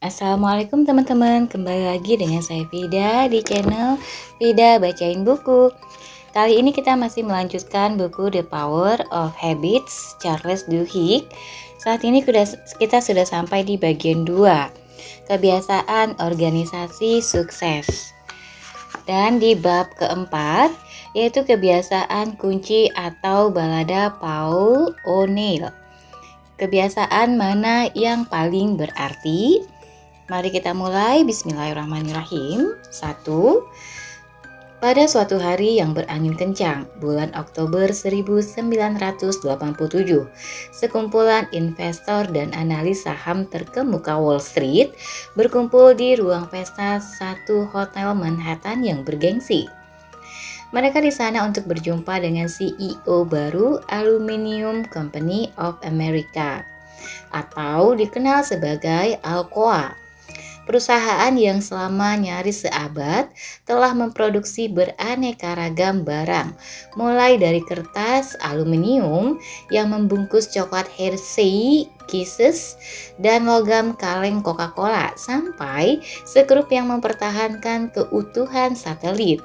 Assalamualaikum teman-teman, kembali lagi dengan saya Vida di channel Vida Bacain Buku. Kali ini kita masih melanjutkan buku The Power of Habits, Charles Duhigg. Saat ini kita sudah sampai di bagian 2, kebiasaan organisasi sukses. Dan di bab keempat, yaitu kebiasaan kunci atau balada Paul O'Neill. Kebiasaan mana yang paling berarti? Mari kita mulai. Bismillahirrahmanirrahim. 1. Pada suatu hari yang berangin kencang, bulan Oktober 1987, sekumpulan investor dan analis saham terkemuka Wall Street berkumpul di ruang pesta satu hotel Manhattan yang bergengsi. Mereka di sana untuk berjumpa dengan CEO baru Aluminium Company of America, atau dikenal sebagai Alcoa. Perusahaan yang selama nyaris seabad telah memproduksi beraneka ragam barang, mulai dari kertas aluminium yang membungkus coklat Hershey Kisses dan logam kaleng Coca-Cola, sampai sekrup yang mempertahankan keutuhan satelit.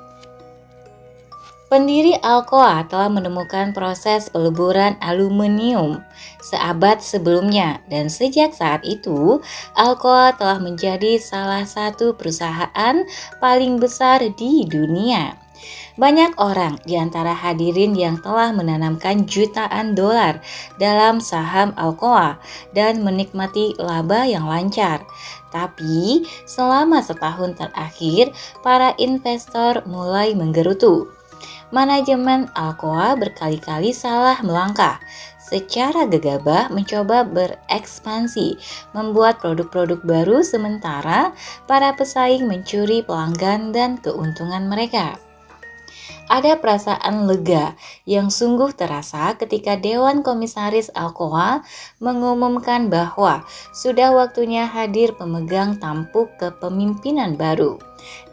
Pendiri Alcoa telah menemukan proses peleburan aluminium seabad sebelumnya, dan sejak saat itu Alcoa telah menjadi salah satu perusahaan paling besar di dunia. Banyak orang di antara hadirin yang telah menanamkan jutaan dolar dalam saham Alcoa dan menikmati laba yang lancar. Tapi selama setahun terakhir, para investor mulai menggerutu. Manajemen Alcoa berkali-kali salah melangkah, secara gegabah mencoba berekspansi, membuat produk-produk baru, sementara para pesaing mencuri pelanggan dan keuntungan mereka. Ada perasaan lega yang sungguh terasa ketika Dewan Komisaris Alcoa mengumumkan bahwa sudah waktunya hadir pemegang tampuk kepemimpinan baru.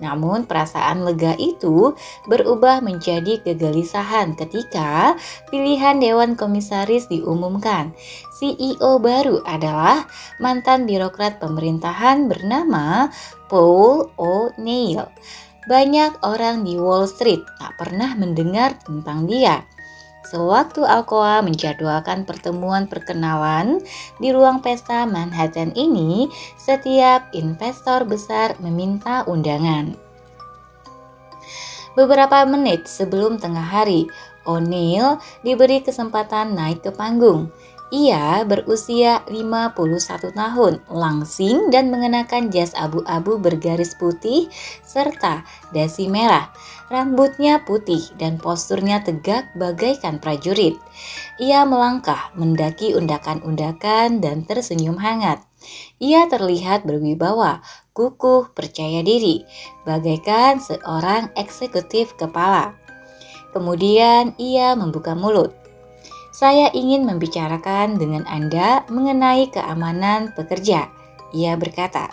Namun perasaan lega itu berubah menjadi kegelisahan ketika pilihan Dewan Komisaris diumumkan. CEO baru adalah mantan birokrat pemerintahan bernama Paul O'Neill. Banyak orang di Wall Street tak pernah mendengar tentang dia. Sewaktu Alcoa menjadwalkan pertemuan perkenalan di ruang pesta Manhattan ini, setiap investor besar meminta undangan. Beberapa menit sebelum tengah hari, O'Neill diberi kesempatan naik ke panggung. Ia berusia 51 tahun, langsing dan mengenakan jas abu-abu bergaris putih serta dasi merah. Rambutnya putih dan posturnya tegak bagaikan prajurit. Ia melangkah mendaki undakan-undakan dan tersenyum hangat. Ia terlihat berwibawa, kukuh, percaya diri, bagaikan seorang eksekutif kepala. Kemudian ia membuka mulut. "Saya ingin membicarakan dengan Anda mengenai keamanan pekerja," ia berkata.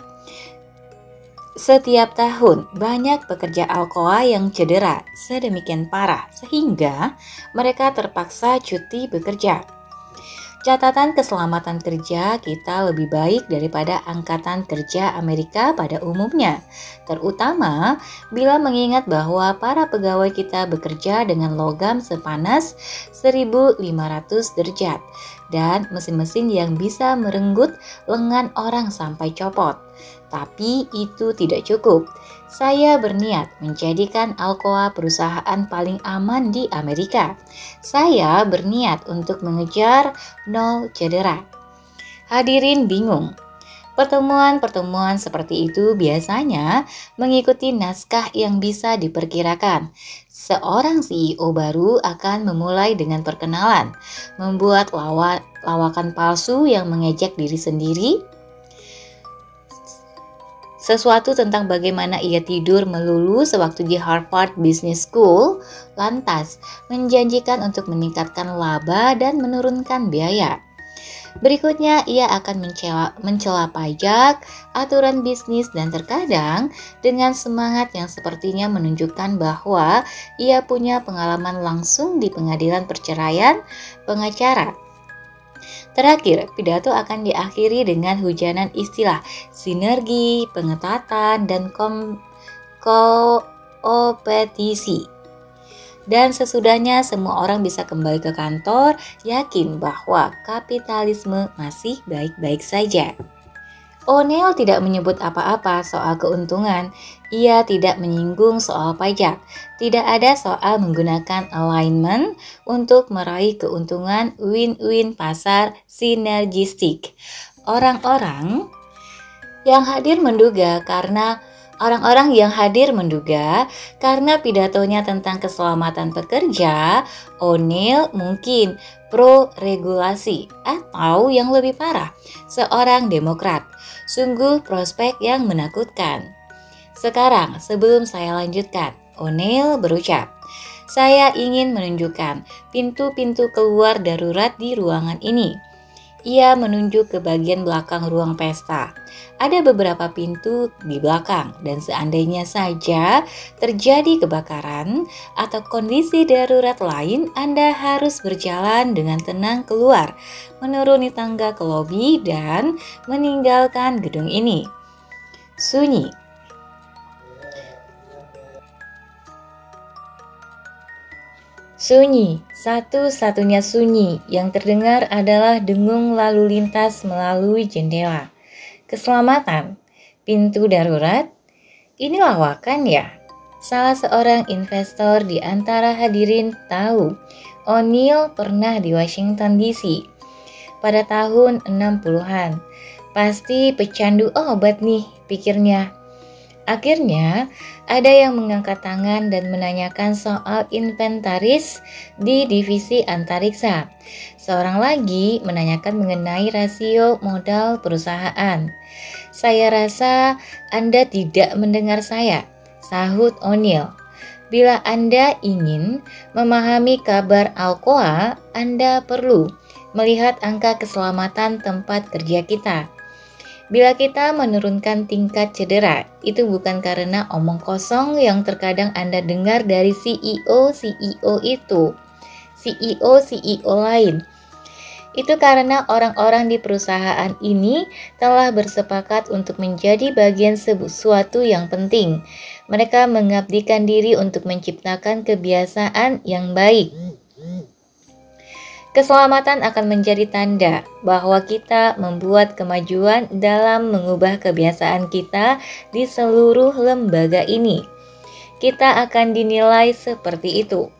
Setiap tahun banyak pekerja Alcoa yang cedera sedemikian parah sehingga mereka terpaksa cuti bekerja. Catatan keselamatan kerja kita lebih baik daripada angkatan kerja Amerika pada umumnya, terutama bila mengingat bahwa para pegawai kita bekerja dengan logam sepanas 1500 derajat dan mesin-mesin yang bisa merenggut lengan orang sampai copot. Tapi itu tidak cukup. Saya berniat menjadikan Alcoa perusahaan paling aman di Amerika. Saya berniat untuk mengejar nol cedera. Hadirin bingung. Pertemuan-pertemuan seperti itu biasanya mengikuti naskah yang bisa diperkirakan. Seorang CEO baru akan memulai dengan perkenalan, membuat lawakan palsu yang mengejek diri sendiri, sesuatu tentang bagaimana ia tidur melulu sewaktu di Harvard Business School, lantas menjanjikan untuk meningkatkan laba dan menurunkan biaya. Berikutnya ia akan mencela pajak, aturan bisnis, dan terkadang dengan semangat yang sepertinya menunjukkan bahwa ia punya pengalaman langsung di pengadilan perceraian pengacara. Terakhir, pidato akan diakhiri dengan hujanan istilah sinergi, pengetatan, dan kompetisi. Dan sesudahnya semua orang bisa kembali ke kantor, yakin bahwa kapitalisme masih baik-baik saja. O'Neill tidak menyebut apa-apa soal keuntungan. Ia tidak menyinggung soal pajak. Tidak ada soal menggunakan alignment untuk meraih keuntungan win-win pasar sinergistik. Orang-orang yang hadir menduga karena pidatonya tentang keselamatan pekerja, O'Neill mungkin pro regulasi atau yang lebih parah, seorang Demokrat. Sungguh prospek yang menakutkan. Sekarang, sebelum saya lanjutkan, O'Neill berucap, "Saya ingin menunjukkan pintu-pintu keluar darurat di ruangan ini." Ia menunjuk ke bagian belakang ruang pesta. Ada beberapa pintu di belakang, dan seandainya saja terjadi kebakaran atau kondisi darurat lain, Anda harus berjalan dengan tenang keluar, menuruni tangga ke lobi, dan meninggalkan gedung ini. Sunyi. Sunyi, satu-satunya sunyi yang terdengar adalah dengung lalu lintas melalui jendela. Keselamatan, pintu darurat, ini lawakan ya? Salah seorang investor di antara hadirin tahu O'Neill pernah di Washington DC pada tahun 60-an. Pasti pecandu obat nih, pikirnya. Akhirnya, ada yang mengangkat tangan dan menanyakan soal inventaris di divisi antariksa. Seorang lagi menanyakan mengenai rasio modal perusahaan. "Saya rasa Anda tidak mendengar saya," sahut O'Neill. "Bila Anda ingin memahami kabar Alcoa, Anda perlu melihat angka keselamatan tempat kerja kita. Bila kita menurunkan tingkat cedera, itu bukan karena omong kosong yang terkadang Anda dengar dari CEO lain. Itu karena orang-orang di perusahaan ini telah bersepakat untuk menjadi bagian sesuatu yang penting. Mereka mengabdikan diri untuk menciptakan kebiasaan yang baik. Keselamatan akan menjadi tanda bahwa kita membuat kemajuan dalam mengubah kebiasaan kita di seluruh lembaga ini. Kita akan dinilai seperti itu."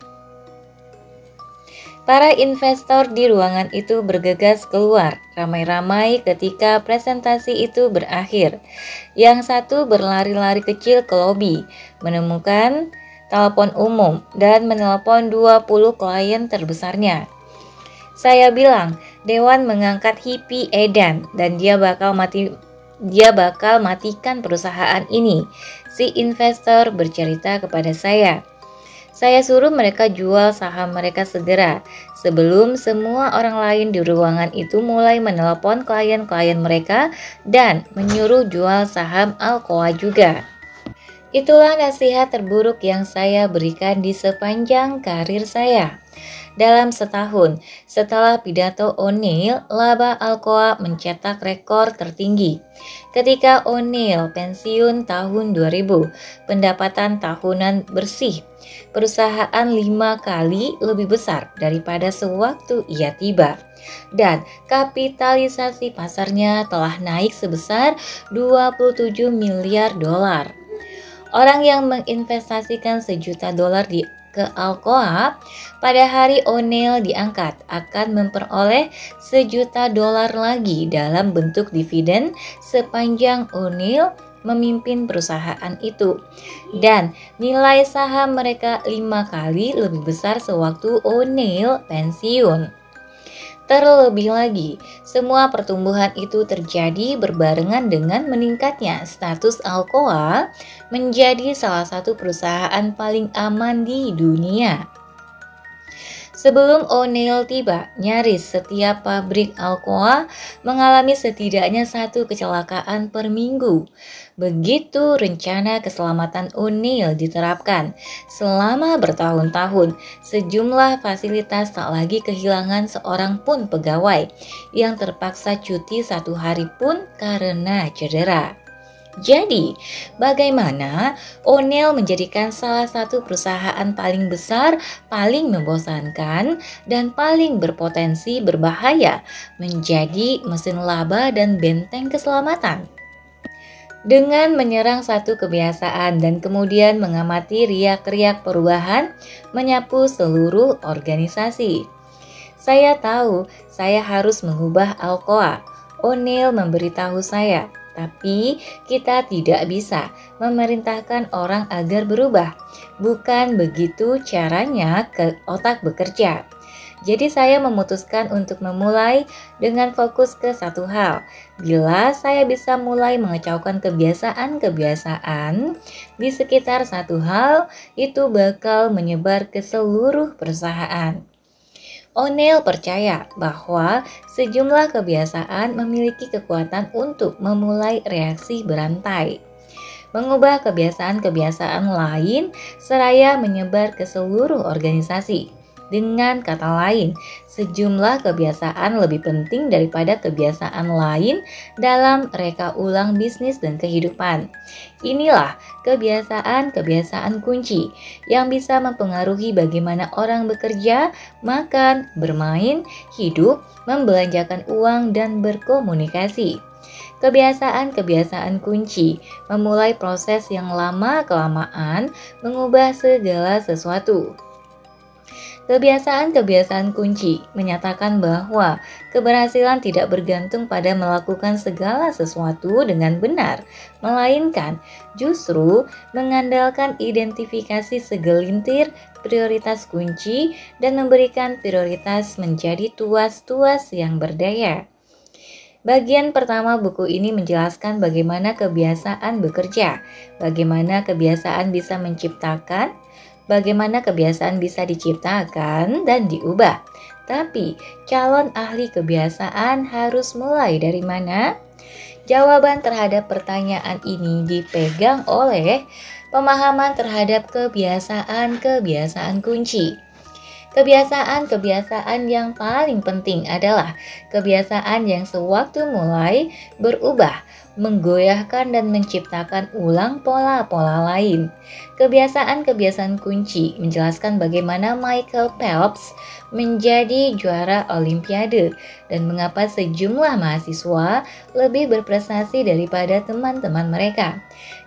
Para investor di ruangan itu bergegas keluar ramai-ramai ketika presentasi itu berakhir. Yang satu berlari-lari kecil ke lobi, menemukan telepon umum dan menelpon 20 klien terbesarnya. "Saya bilang, Dewan mengangkat hippie edan dan dia bakal matikan perusahaan ini," si investor bercerita kepada saya. "Saya suruh mereka jual saham mereka segera, sebelum semua orang lain di ruangan itu mulai menelpon klien-klien mereka dan menyuruh jual saham Alcoa juga." Itulah nasihat terburuk yang saya berikan di sepanjang karir saya. Dalam setahun setelah pidato O'Neill, laba Alcoa mencetak rekor tertinggi. Ketika O'Neill pensiun tahun 2000, pendapatan tahunan bersih perusahaan 5 kali lebih besar daripada sewaktu ia tiba. Dan kapitalisasi pasarnya telah naik sebesar 27 miliar dolar. Orang yang menginvestasikan $1.000.000 ke Alcoa pada hari O'Neill diangkat akan memperoleh $1.000.000 lagi dalam bentuk dividen sepanjang O'Neill memimpin perusahaan itu, dan nilai saham mereka 5 kali lebih besar sewaktu O'Neill pensiun. Terlebih lagi, semua pertumbuhan itu terjadi berbarengan dengan meningkatnya status Alcoa menjadi salah satu perusahaan paling aman di dunia. Sebelum O'Neill tiba, nyaris setiap pabrik Alcoa mengalami setidaknya satu kecelakaan per minggu. Begitu rencana keselamatan O'Neill diterapkan, selama bertahun-tahun, sejumlah fasilitas tak lagi kehilangan seorang pun pegawai yang terpaksa cuti 1 hari pun karena cedera. Jadi, bagaimana O'Neill menjadikan salah satu perusahaan paling besar, paling membosankan, dan paling berpotensi berbahaya menjadi mesin laba dan benteng keselamatan? Dengan menyerang satu kebiasaan dan kemudian mengamati riak-riak perubahan menyapu seluruh organisasi. Saya tahu saya harus mengubah Alcoa. O'Neill memberitahu saya. Tapi kita tidak bisa memerintahkan orang agar berubah. Bukan begitu caranya otak bekerja. Jadi saya memutuskan untuk memulai dengan fokus ke satu hal. Bila saya bisa mulai mengecaukan kebiasaan-kebiasaan di sekitar satu hal, itu bakal menyebar ke seluruh perusahaan. O'Neill percaya bahwa sejumlah kebiasaan memiliki kekuatan untuk memulai reaksi berantai, mengubah kebiasaan-kebiasaan lain seraya menyebar ke seluruh organisasi. Dengan kata lain, sejumlah kebiasaan lebih penting daripada kebiasaan lain dalam reka ulang bisnis dan kehidupan. Inilah kebiasaan-kebiasaan kunci yang bisa mempengaruhi bagaimana orang bekerja, makan, bermain, hidup, membelanjakan uang, dan berkomunikasi. Kebiasaan-kebiasaan kunci memulai proses yang lama-kelamaan mengubah segala sesuatu. Kebiasaan-kebiasaan kunci menyatakan bahwa keberhasilan tidak bergantung pada melakukan segala sesuatu dengan benar, melainkan justru mengandalkan identifikasi segelintir prioritas kunci dan memberikan prioritas menjadi tuas-tuas yang berdaya. Bagian pertama buku ini menjelaskan bagaimana kebiasaan bekerja, bagaimana kebiasaan bisa menciptakan, bagaimana kebiasaan bisa diciptakan dan diubah. Tapi, calon ahli kebiasaan harus mulai dari mana? Jawaban terhadap pertanyaan ini dipegang oleh pemahaman terhadap kebiasaan-kebiasaan kunci. Kebiasaan-kebiasaan yang paling penting adalah kebiasaan yang sewaktu mulai berubah, menggoyahkan dan menciptakan ulang pola-pola lain. Kebiasaan-kebiasaan kunci menjelaskan bagaimana Michael Phelps menjadi juara Olimpiade dan mengapa sejumlah mahasiswa lebih berprestasi daripada teman-teman mereka.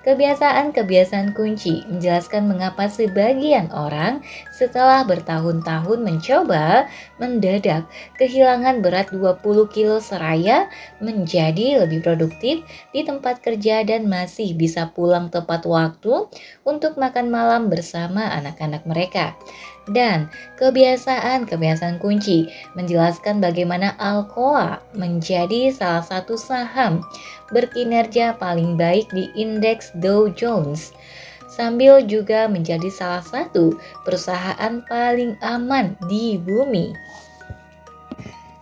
Kebiasaan-kebiasaan kunci menjelaskan mengapa sebagian orang setelah bertahun-tahun mencoba mendadak kehilangan berat 20 kilo seraya menjadi lebih produktif di tempat kerja dan masih bisa pulang tepat waktu untuk makan malam bersama anak-anak mereka. Dan kebiasaan-kebiasaan kunci menjelaskan bagaimana Alcoa menjadi salah satu saham berkinerja paling baik di indeks Dow Jones, sambil juga menjadi salah satu perusahaan paling aman di bumi.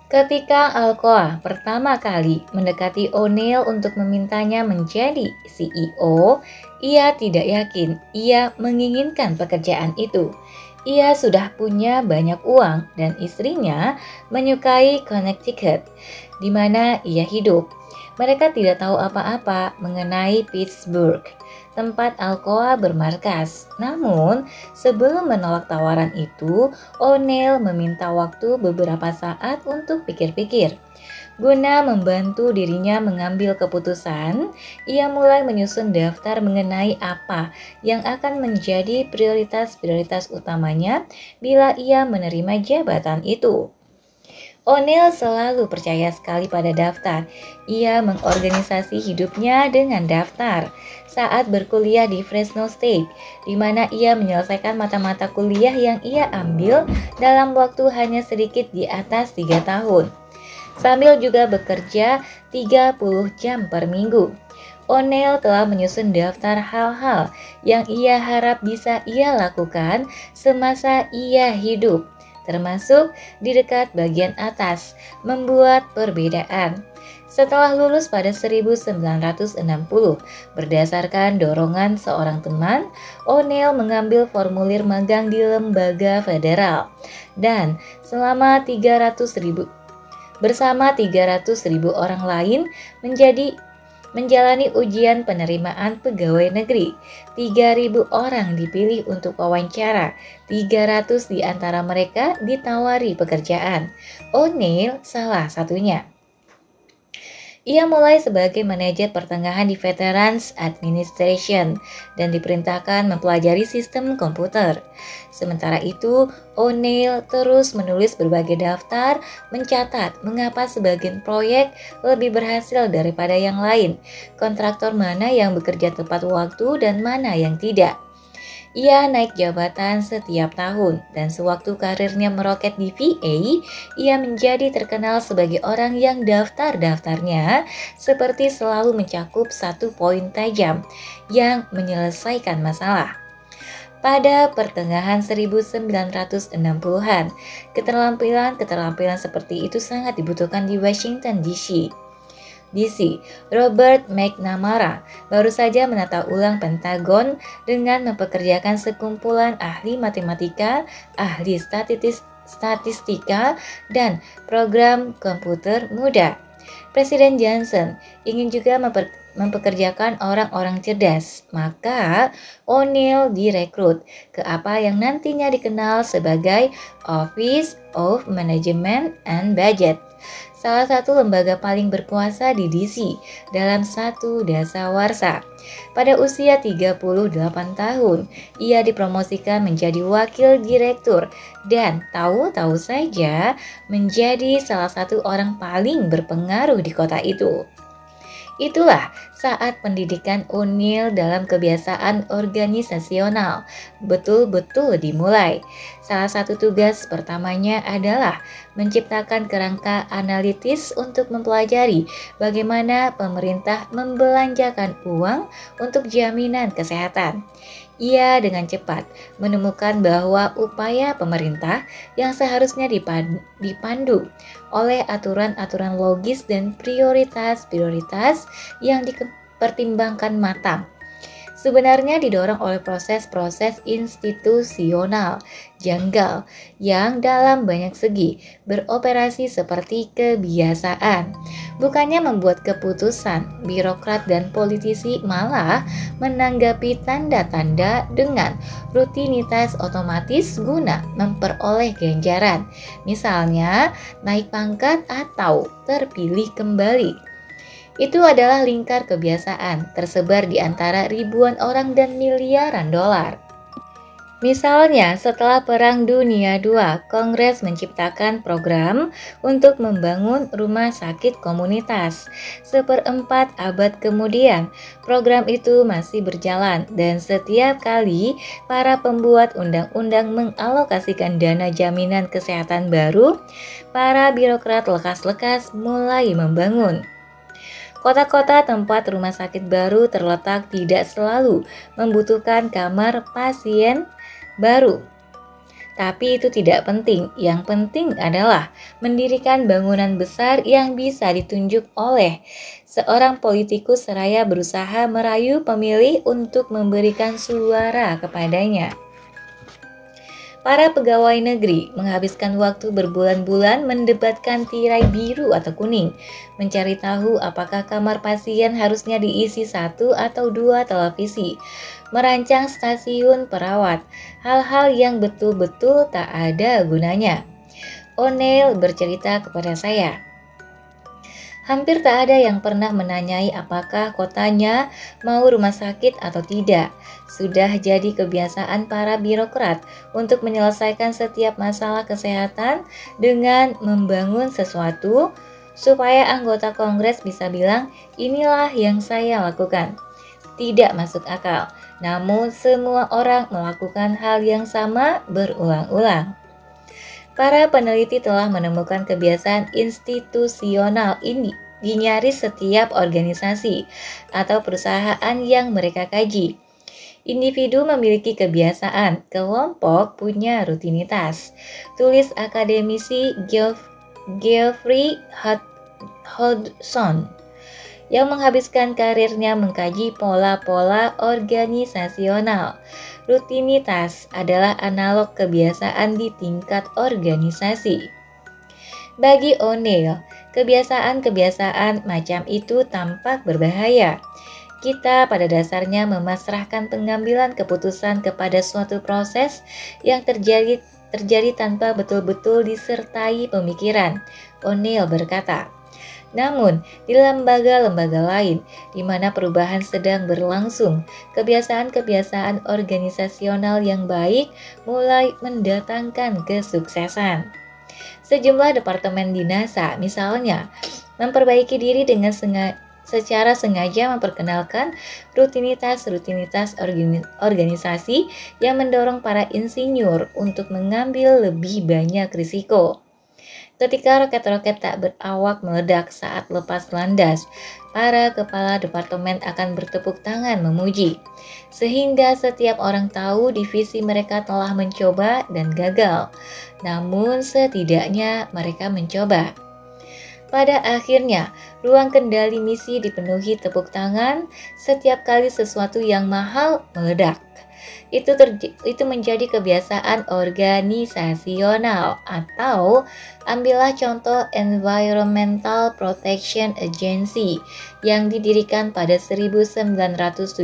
Ketika Alcoa pertama kali mendekati O'Neill untuk memintanya menjadi CEO, ia tidak yakin ia menginginkan pekerjaan itu. Ia sudah punya banyak uang dan istrinya menyukai Connecticut, di mana ia hidup. Mereka tidak tahu apa-apa mengenai Pittsburgh, tempat Alcoa bermarkas. Namun, sebelum menolak tawaran itu, O'Neill meminta waktu beberapa saat untuk pikir-pikir. Guna membantu dirinya mengambil keputusan, ia mulai menyusun daftar mengenai apa yang akan menjadi prioritas-prioritas utamanya bila ia menerima jabatan itu. O'Neill selalu percaya sekali pada daftar. Ia mengorganisasi hidupnya dengan daftar. Saat berkuliah di Fresno State, di mana ia menyelesaikan mata-mata kuliah yang ia ambil dalam waktu hanya sedikit di atas 3 tahun. Sambil juga bekerja 30 jam per minggu. O'Neill telah menyusun daftar hal-hal yang ia harap bisa ia lakukan semasa ia hidup. termasuk di dekat bagian atas, membuat perbedaan. Setelah lulus pada 1960, berdasarkan dorongan seorang teman, O'Neill mengambil formulir magang di lembaga federal dan selama 300.000 orang lain menjalani ujian penerimaan pegawai negeri. 3.000 orang dipilih untuk wawancara. 300 di antara mereka ditawari pekerjaan. O'Neill salah satunya. Ia mulai sebagai manajer pertengahan di Veterans Administration dan diperintahkan mempelajari sistem komputer. Sementara itu, O'Neill terus menulis berbagai daftar, mencatat mengapa sebagian proyek lebih berhasil daripada yang lain, kontraktor mana yang bekerja tepat waktu dan mana yang tidak. Ia naik jabatan setiap tahun dan sewaktu karirnya meroket di VA, ia menjadi terkenal sebagai orang yang daftarnya seperti selalu mencakup satu poin tajam yang menyelesaikan masalah. Pada pertengahan 1960-an, keterampilan seperti itu sangat dibutuhkan di Washington DC. Robert McNamara baru saja menata ulang Pentagon dengan mempekerjakan sekumpulan ahli matematika, ahli statistika, dan program komputer muda. Presiden Johnson ingin juga mempekerjakan orang-orang cerdas, maka O'Neill direkrut ke apa yang nantinya dikenal sebagai Office of Management and Budget, salah satu lembaga paling berkuasa di DC dalam satu dasawarsa. Pada usia 38 tahun, ia dipromosikan menjadi wakil direktur dan tahu-tahu saja menjadi salah satu orang paling berpengaruh di kota itu. Itulah saat pendidikan O'Neill dalam kebiasaan organisasional betul-betul dimulai. Salah satu tugas pertamanya adalah menciptakan kerangka analitis untuk mempelajari bagaimana pemerintah membelanjakan uang untuk jaminan kesehatan. Ia dengan cepat menemukan bahwa upaya pemerintah yang seharusnya dipandu oleh aturan-aturan logis dan prioritas-prioritas yang dipertimbangkan matang, sebenarnya didorong oleh proses-proses institusional janggal yang dalam banyak segi beroperasi seperti kebiasaan. Bukannya membuat keputusan, birokrat dan politisi malah menanggapi tanda-tanda dengan rutinitas otomatis guna memperoleh ganjaran, misalnya naik pangkat atau terpilih kembali. Itu adalah lingkar kebiasaan tersebar di antara ribuan orang dan miliaran dolar. Misalnya, setelah Perang Dunia II, Kongres menciptakan program untuk membangun rumah sakit komunitas. 1/4 abad kemudian, program itu masih berjalan dan setiap kali para pembuat undang-undang mengalokasikan dana jaminan kesehatan baru, para birokrat lekas-lekas mulai membangun. Kota-kota tempat rumah sakit baru terletak tidak selalu membutuhkan kamar pasien baru. Tapi itu tidak penting. Yang penting adalah mendirikan bangunan besar yang bisa ditunjuk oleh seorang politikus seraya berusaha merayu pemilih untuk memberikan suara kepadanya. Para pegawai negeri menghabiskan waktu berbulan-bulan mendebatkan tirai biru atau kuning, mencari tahu apakah kamar pasien harusnya diisi 1 atau 2 televisi, merancang stasiun perawat, hal-hal yang betul-betul tak ada gunanya. O'Neill bercerita kepada saya, hampir tak ada yang pernah menanyai apakah kotanya mau rumah sakit atau tidak. Sudah jadi kebiasaan para birokrat untuk menyelesaikan setiap masalah kesehatan dengan membangun sesuatu supaya anggota Kongres bisa bilang, inilah yang saya lakukan. Tidak masuk akal, namun semua orang melakukan hal yang sama berulang-ulang. Para peneliti telah menemukan kebiasaan institusional ini di nyaris setiap organisasi atau perusahaan yang mereka kaji. Individu memiliki kebiasaan, kelompok punya rutinitas. Tulis akademisi Geoffrey Hodgson yang menghabiskan karirnya mengkaji pola-pola organisasional. Rutinitas adalah analog kebiasaan di tingkat organisasi. Bagi O'Neill, kebiasaan-kebiasaan macam itu tampak berbahaya. Kita pada dasarnya memasrahkan pengambilan keputusan kepada suatu proses yang terjadi tanpa betul-betul disertai pemikiran, O'Neill berkata. Namun, di lembaga-lembaga lain di mana perubahan sedang berlangsung, kebiasaan-kebiasaan organisasional yang baik mulai mendatangkan kesuksesan. Sejumlah departemen di NASA, misalnya, memperbaiki diri dengan secara sengaja memperkenalkan rutinitas organisasi yang mendorong para insinyur untuk mengambil lebih banyak risiko. Ketika roket-roket tak berawak meledak saat lepas landas, para kepala departemen akan bertepuk tangan memuji, sehingga setiap orang tahu divisi mereka telah mencoba dan gagal. Namun setidaknya mereka mencoba. Pada akhirnya, ruang kendali misi dipenuhi tepuk tangan setiap kali sesuatu yang mahal meledak. Itu menjadi kebiasaan organisasional, atau ambillah contoh Environmental Protection Agency yang didirikan pada 1970.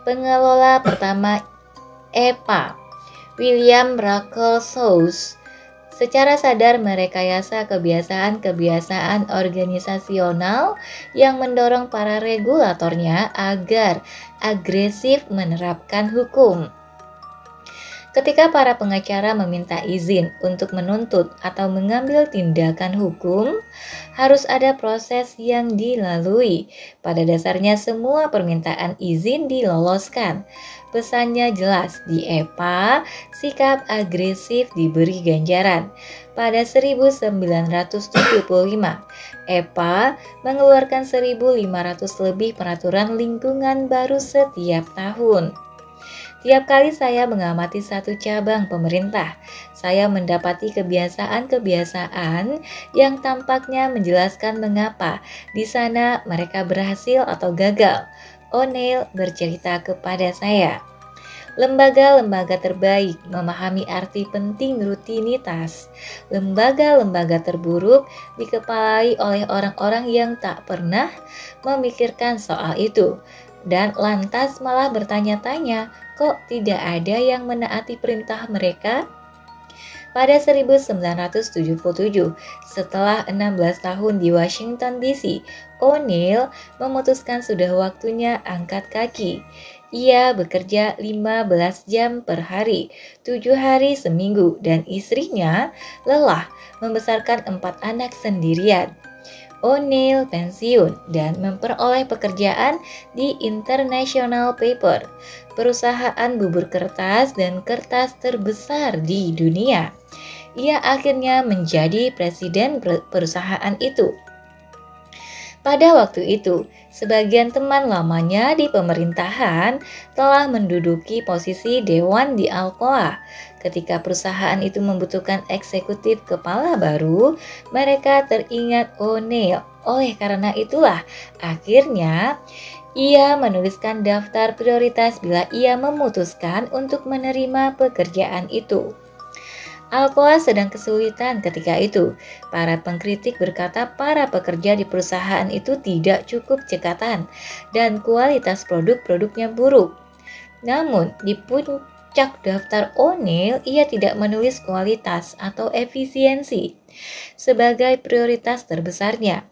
Pengelola pertama EPA, William Ruckelshaus, secara sadar merekayasa kebiasaan-kebiasaan organisasional yang mendorong para regulatornya agar agresif menerapkan hukum. Ketika para pengacara meminta izin untuk menuntut atau mengambil tindakan hukum, harus ada proses yang dilalui. Pada dasarnya semua permintaan izin diloloskan. Pesannya jelas, di EPA, sikap agresif diberi ganjaran. Pada 1975, EPA mengeluarkan 1.500 lebih peraturan lingkungan baru setiap tahun. Tiap kali saya mengamati satu cabang pemerintah, saya mendapati kebiasaan-kebiasaan yang tampaknya menjelaskan mengapa di sana mereka berhasil atau gagal. O'Neill bercerita kepada saya. Lembaga-lembaga terbaik memahami arti penting rutinitas. Lembaga-lembaga terburuk dikepalai oleh orang-orang yang tak pernah memikirkan soal itu, dan lantas malah bertanya-tanya, kok tidak ada yang menaati perintah mereka? Pada 1977, setelah 16 tahun di Washington DC, O'Neill memutuskan sudah waktunya angkat kaki. Ia bekerja 15 jam per hari, 7 hari seminggu, dan istrinya lelah membesarkan 4 anak sendirian. O'Neill pensiun dan memperoleh pekerjaan di International Paper, perusahaan bubur kertas dan kertas terbesar di dunia. Ia akhirnya menjadi presiden perusahaan itu. Pada waktu itu, sebagian teman lamanya di pemerintahan telah menduduki posisi dewan di Alcoa. Ketika perusahaan itu membutuhkan eksekutif kepala baru, mereka teringat O'Neill. Oleh karena itulah, akhirnya ia menuliskan daftar prioritas bila ia memutuskan untuk menerima pekerjaan itu. Alcoa sedang kesulitan ketika itu. Para pengkritik berkata para pekerja di perusahaan itu tidak cukup cekatan dan kualitas produk-produknya buruk. Namun, di puncak daftar O'Neill, ia tidak menulis kualitas atau efisiensi sebagai prioritas terbesarnya.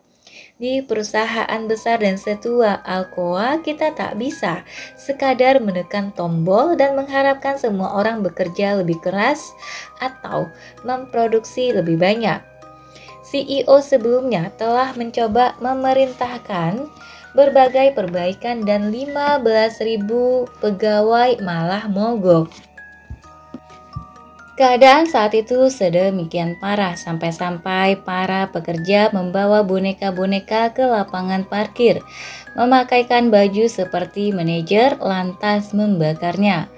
Di perusahaan besar dan setua Alcoa, kita tak bisa sekadar menekan tombol dan mengharapkan semua orang bekerja lebih keras atau memproduksi lebih banyak. CEO sebelumnya telah mencoba memerintahkan berbagai perbaikan dan 15.000 pegawai malah mogok. Keadaan saat itu sedemikian parah sampai-sampai para pekerja membawa boneka-boneka ke lapangan parkir. memakaikan baju seperti manajer lantas membakarnya.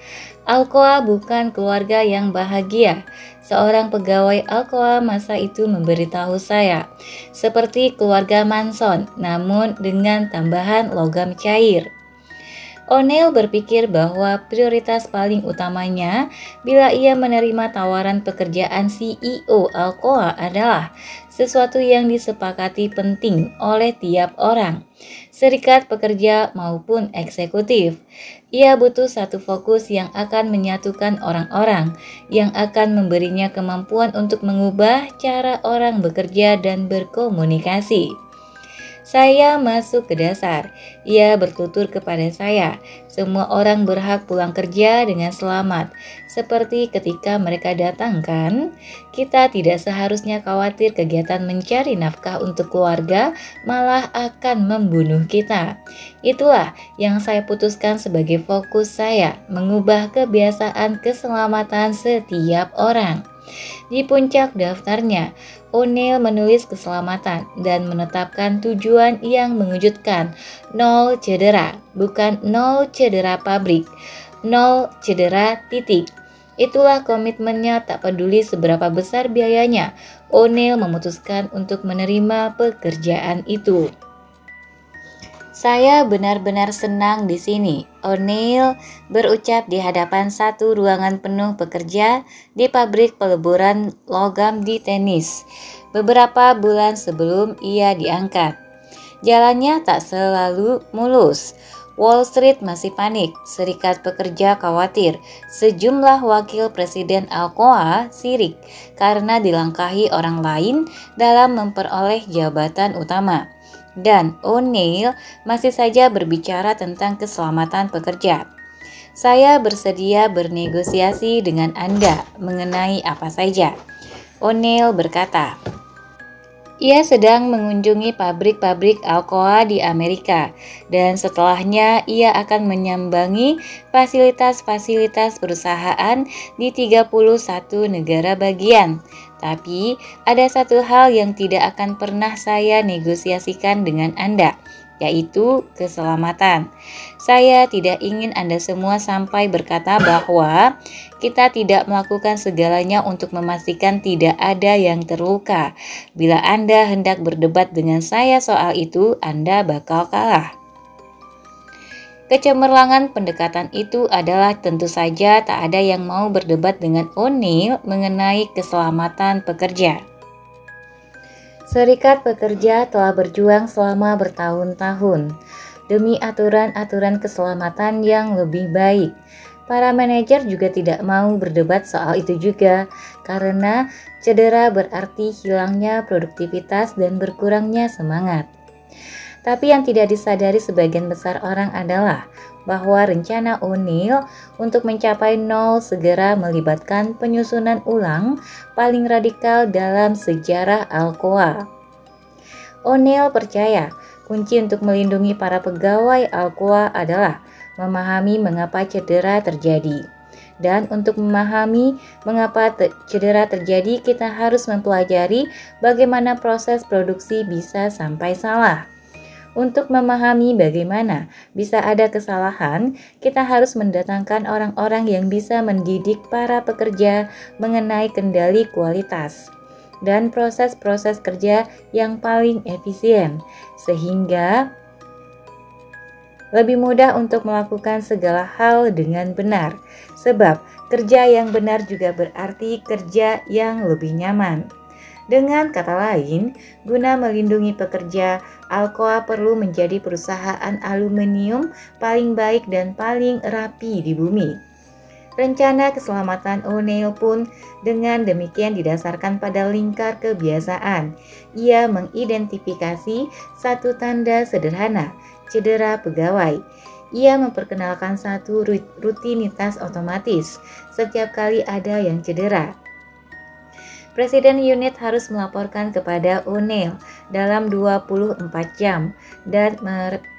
Alcoa bukan keluarga yang bahagia. Seorang pegawai Alcoa masa itu memberitahu saya, seperti keluarga Manson, namun dengan tambahan logam cair. O'Neill berpikir bahwa prioritas paling utamanya bila ia menerima tawaran pekerjaan CEO Alcoa adalah sesuatu yang disepakati penting oleh tiap orang, serikat pekerja maupun eksekutif. Ia butuh satu fokus yang akan menyatukan orang-orang, yang akan memberinya kemampuan untuk mengubah cara orang bekerja dan berkomunikasi. Saya masuk ke dasar. Ia bertutur kepada saya. Semua orang berhak pulang kerja dengan selamat. Seperti ketika mereka datang kan? Kita tidak seharusnya khawatir kegiatan mencari nafkah untuk keluarga malah akan membunuh kita. Itulah yang saya putuskan sebagai fokus saya, mengubah kebiasaan keselamatan setiap orang. Di puncak daftarnya, O'Neill menulis keselamatan dan menetapkan tujuan yang mengejutkan, 0 cedera, bukan 0 cedera pabrik, 0 cedera titik. Itulah komitmennya, tak peduli seberapa besar biayanya. O'Neill memutuskan untuk menerima pekerjaan itu. Saya benar-benar senang di sini, O'Neill berucap di hadapan satu ruangan penuh pekerja di pabrik peleburan logam di Tennessee. Beberapa bulan sebelum ia diangkat. Jalannya tak selalu mulus. Wall Street masih panik, serikat pekerja khawatir, sejumlah wakil presiden Alcoa sirik karena dilangkahi orang lain dalam memperoleh jabatan utama. Dan O'Neill masih saja berbicara tentang keselamatan pekerja. Saya bersedia bernegosiasi dengan Anda mengenai apa saja, O'Neill berkata. Ia sedang mengunjungi pabrik-pabrik Alcoa di Amerika, dan setelahnya ia akan menyambangi fasilitas-fasilitas perusahaan di 31 negara bagian. Tapi ada satu hal yang tidak akan pernah saya negosiasikan dengan Anda, yaitu keselamatan. Saya tidak ingin Anda semua sampai berkata bahwa kita tidak melakukan segalanya untuk memastikan tidak ada yang terluka. Bila Anda hendak berdebat dengan saya soal itu, Anda bakal kalah. Kecemerlangan pendekatan itu adalah tentu saja tak ada yang mau berdebat dengan O'Neill mengenai keselamatan pekerja. Serikat pekerja telah berjuang selama bertahun-tahun demi aturan-aturan keselamatan yang lebih baik. Para manajer juga tidak mau berdebat soal itu juga, karena cedera berarti hilangnya produktivitas dan berkurangnya semangat. Tapi yang tidak disadari sebagian besar orang adalah bahwa rencana O'Neill untuk mencapai 0 segera melibatkan penyusunan ulang paling radikal dalam sejarah Alcoa. O'Neill percaya kunci untuk melindungi para pegawai Alcoa adalah memahami mengapa cedera terjadi. Dan untuk memahami mengapa cedera terjadi, kita harus mempelajari bagaimana proses produksi bisa sampai salah. Untuk memahami bagaimana bisa ada kesalahan, kita harus mendatangkan orang-orang yang bisa mendidik para pekerja mengenai kendali kualitas dan proses-proses kerja yang paling efisien, sehingga lebih mudah untuk melakukan segala hal dengan benar. Sebab kerja yang benar juga berarti kerja yang lebih nyaman. Dengan kata lain, guna melindungi pekerja, Alcoa perlu menjadi perusahaan aluminium paling baik dan paling rapi di bumi. Rencana keselamatan O'Neill pun dengan demikian didasarkan pada lingkar kebiasaan. Ia mengidentifikasi satu tanda sederhana, cedera pegawai. Ia memperkenalkan satu rutinitas otomatis setiap kali ada yang cedera. Presiden unit harus melaporkan kepada O'Neill dalam 24 jam dan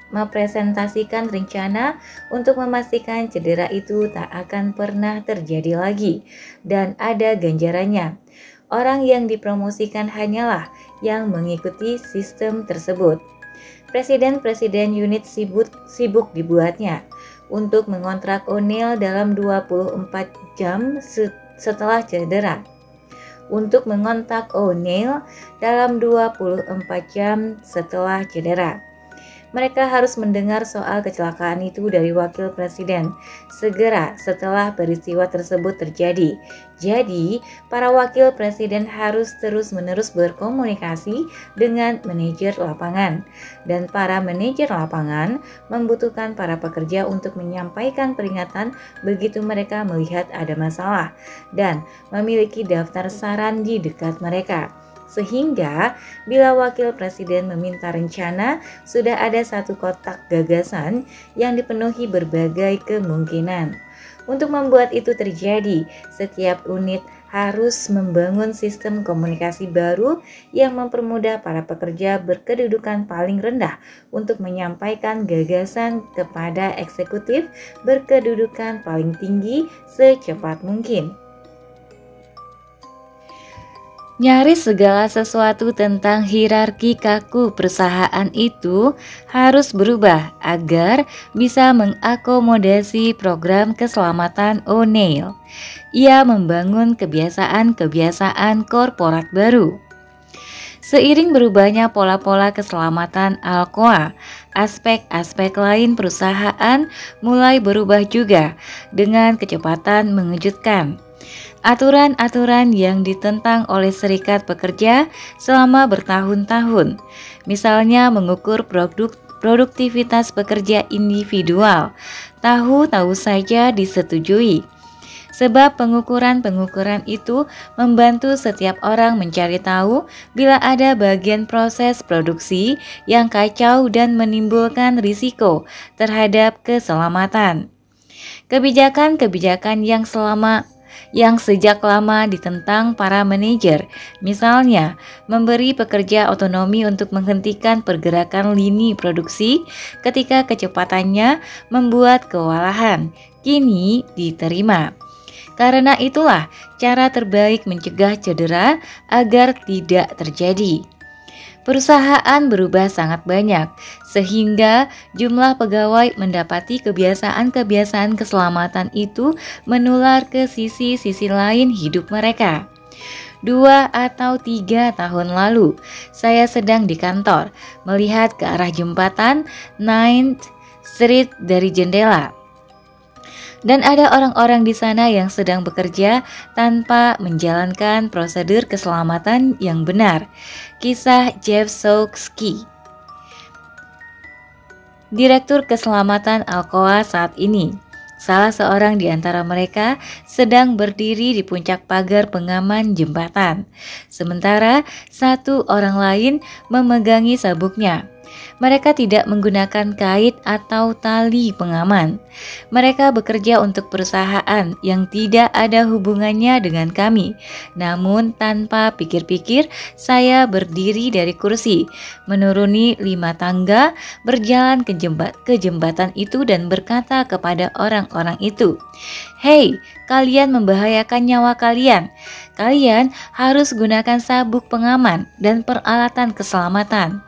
mempresentasikan rencana untuk memastikan cedera itu tak akan pernah terjadi lagi dan ada ganjarannya. Orang yang dipromosikan hanyalah yang mengikuti sistem tersebut. Presiden-presiden unit sibuk dibuatnya untuk mengontrak O'Neil dalam 24 jam setelah cedera. Untuk mengontak O'Neil dalam 24 jam setelah cedera. Mereka harus mendengar soal kecelakaan itu dari wakil presiden segera setelah peristiwa tersebut terjadi. Jadi, para wakil presiden harus terus-menerus berkomunikasi dengan manajer lapangan. Dan para manajer lapangan membutuhkan para pekerja untuk menyampaikan peringatan begitu mereka melihat ada masalah dan memiliki daftar saran di dekat mereka. Sehingga bila wakil presiden meminta rencana, sudah ada satu kotak gagasan yang dipenuhi berbagai kemungkinan. Untuk membuat itu terjadi, setiap unit harus membangun sistem komunikasi baru yang mempermudah para pekerja berkedudukan paling rendah untuk menyampaikan gagasan kepada eksekutif berkedudukan paling tinggi secepat mungkin. Nyaris segala sesuatu tentang hierarki kaku perusahaan itu harus berubah agar bisa mengakomodasi program keselamatan O'Neil. Ia membangun kebiasaan-kebiasaan korporat baru. Seiring berubahnya pola-pola keselamatan Alcoa, aspek-aspek lain perusahaan mulai berubah juga dengan kecepatan mengejutkan. Aturan-aturan yang ditentang oleh serikat pekerja selama bertahun-tahun, misalnya mengukur produktivitas pekerja individual, tahu-tahu saja disetujui. Sebab pengukuran-pengukuran itu membantu setiap orang mencari tahu bila ada bagian proses produksi yang kacau dan menimbulkan risiko terhadap keselamatan. Kebijakan-kebijakan yang sejak lama ditentang para manajer, misalnya memberi pekerja otonomi untuk menghentikan pergerakan lini produksi ketika kecepatannya membuat kewalahan, kini diterima. Karena itulah cara terbaik mencegah cedera agar tidak terjadi. Perusahaan berubah sangat banyak, sehingga jumlah pegawai mendapati kebiasaan-kebiasaan keselamatan itu menular ke sisi-sisi lain hidup mereka. 2 atau 3 tahun lalu, saya sedang di kantor, melihat ke arah jembatan 9th Street dari jendela. Dan ada orang-orang di sana yang sedang bekerja tanpa menjalankan prosedur keselamatan yang benar. Kisah Jeff Soksky, Direktur Keselamatan Alcoa saat ini. Salah seorang di antara mereka sedang berdiri di puncak pagar pengaman jembatan, sementara satu orang lain memegangi sabuknya. Mereka tidak menggunakan kait atau tali pengaman. Mereka bekerja untuk perusahaan yang tidak ada hubungannya dengan kami. Namun tanpa pikir-pikir, saya berdiri dari kursi, menuruni 5 tangga, berjalan ke jembatan itu dan berkata kepada orang-orang itu, "Hei, kalian membahayakan nyawa kalian. Kalian harus gunakan sabuk pengaman dan peralatan keselamatan."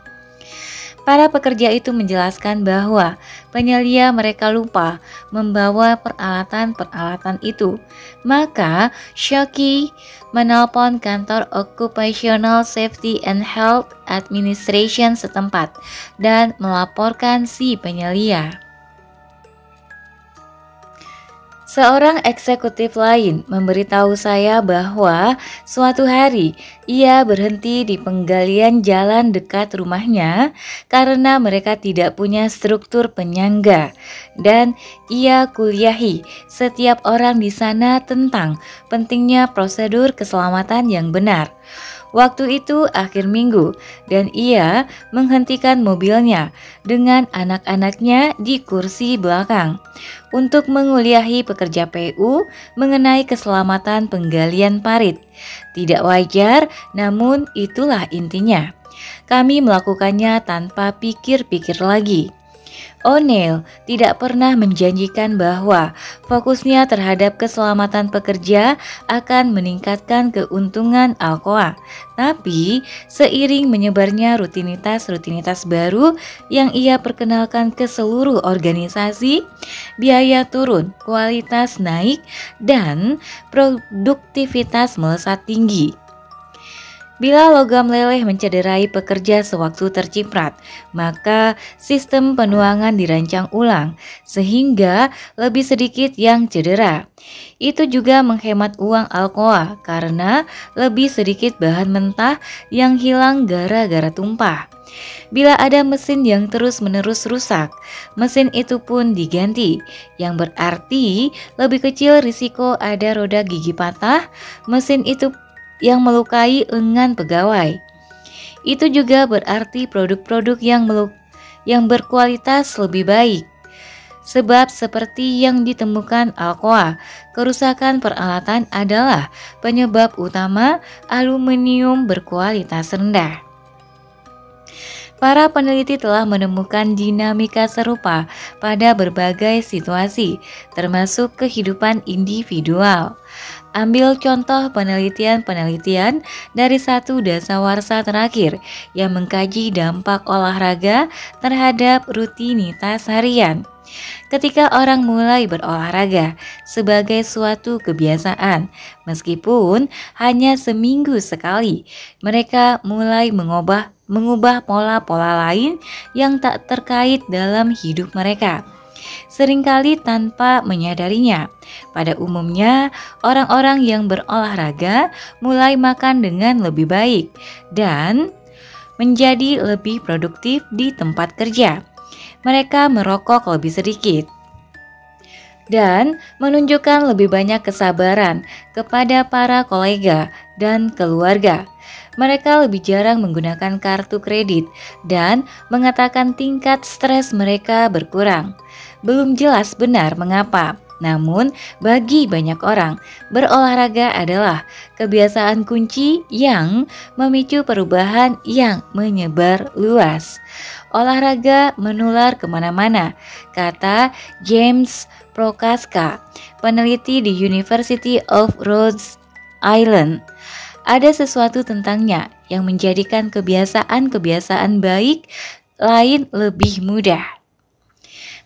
Para pekerja itu menjelaskan bahwa penyelia mereka lupa membawa peralatan-peralatan itu. Maka Shoki menelpon kantor Occupational Safety and Health Administration setempat dan melaporkan si penyelia. Seorang eksekutif lain memberitahu saya bahwa suatu hari ia berhenti di penggalian jalan dekat rumahnya karena mereka tidak punya struktur penyangga, dan ia kuliahi setiap orang di sana tentang pentingnya prosedur keselamatan yang benar. Waktu itu akhir minggu dan ia menghentikan mobilnya dengan anak-anaknya di kursi belakang untuk menguliahi pekerja PU mengenai keselamatan penggalian parit. Tidak wajar, namun itulah intinya. Kami melakukannya tanpa pikir-pikir lagi. O'Neill tidak pernah menjanjikan bahwa fokusnya terhadap keselamatan pekerja akan meningkatkan keuntungan Alcoa. Tapi, seiring menyebarnya rutinitas-rutinitas baru yang ia perkenalkan ke seluruh organisasi, biaya turun, kualitas naik, dan produktivitas melesat tinggi. Bila logam leleh mencederai pekerja sewaktu terciprat, maka sistem penuangan dirancang ulang sehingga lebih sedikit yang cedera. Itu juga menghemat uang Alcoa karena lebih sedikit bahan mentah yang hilang gara-gara tumpah. Bila ada mesin yang terus-menerus rusak, mesin itu pun diganti, yang berarti lebih kecil risiko ada roda gigi patah, mesin itu yang melukai lengan pegawai. Itu juga berarti produk-produk yang berkualitas lebih baik. Sebab seperti yang ditemukan Alcoa, kerusakan peralatan adalah penyebab utama aluminium berkualitas rendah. Para peneliti telah menemukan dinamika serupa pada berbagai situasi, termasuk kehidupan individual. Ambil contoh penelitian-penelitian dari satu dasawarsa terakhir yang mengkaji dampak olahraga terhadap rutinitas harian. Ketika orang mulai berolahraga sebagai suatu kebiasaan, meskipun hanya seminggu sekali, mereka mulai mengubah pola-pola lain yang tak terkait dalam hidup mereka, seringkali tanpa menyadarinya. Pada umumnya, orang-orang yang berolahraga mulai makan dengan lebih baik dan menjadi lebih produktif di tempat kerja. Mereka merokok lebih sedikit dan menunjukkan lebih banyak kesabaran kepada para kolega dan keluarga. Mereka lebih jarang menggunakan kartu kredit dan mengatakan tingkat stres mereka berkurang. Belum jelas benar mengapa, namun bagi banyak orang, berolahraga adalah kebiasaan kunci yang memicu perubahan yang menyebar luas. Olahraga menular kemana-mana, kata James Prochaska, peneliti di University of Rhode Island. Ada sesuatu tentangnya yang menjadikan kebiasaan-kebiasaan baik lain lebih mudah.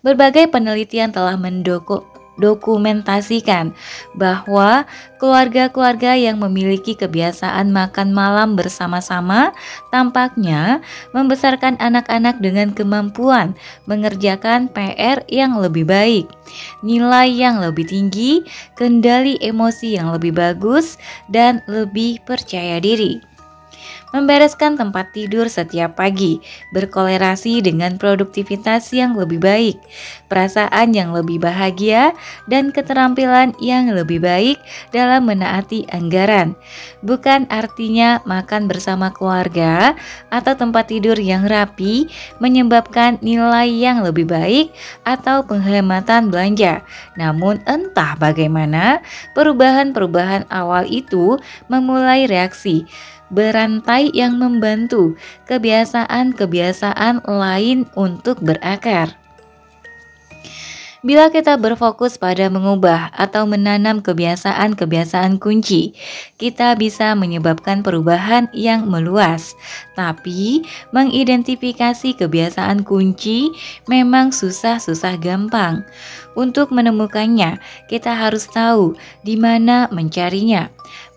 Berbagai penelitian telah mendokumentasikan bahwa keluarga-keluarga yang memiliki kebiasaan makan malam bersama-sama tampaknya membesarkan anak-anak dengan kemampuan mengerjakan PR yang lebih baik, nilai yang lebih tinggi, kendali emosi yang lebih bagus, dan lebih percaya diri. Membereskan tempat tidur setiap pagi berkolerasi dengan produktivitas yang lebih baik, perasaan yang lebih bahagia, dan keterampilan yang lebih baik dalam menaati anggaran. Bukan artinya makan bersama keluarga atau tempat tidur yang rapi menyebabkan nilai yang lebih baik atau penghematan belanja. Namun entah bagaimana, perubahan-perubahan awal itu memulai reaksi berantai yang membantu kebiasaan-kebiasaan lain untuk berakar. Bila kita berfokus pada mengubah atau menanam kebiasaan-kebiasaan kunci, kita bisa menyebabkan perubahan yang meluas. Tapi, mengidentifikasi kebiasaan kunci memang susah gampang. Untuk menemukannya, kita harus tahu di mana mencarinya.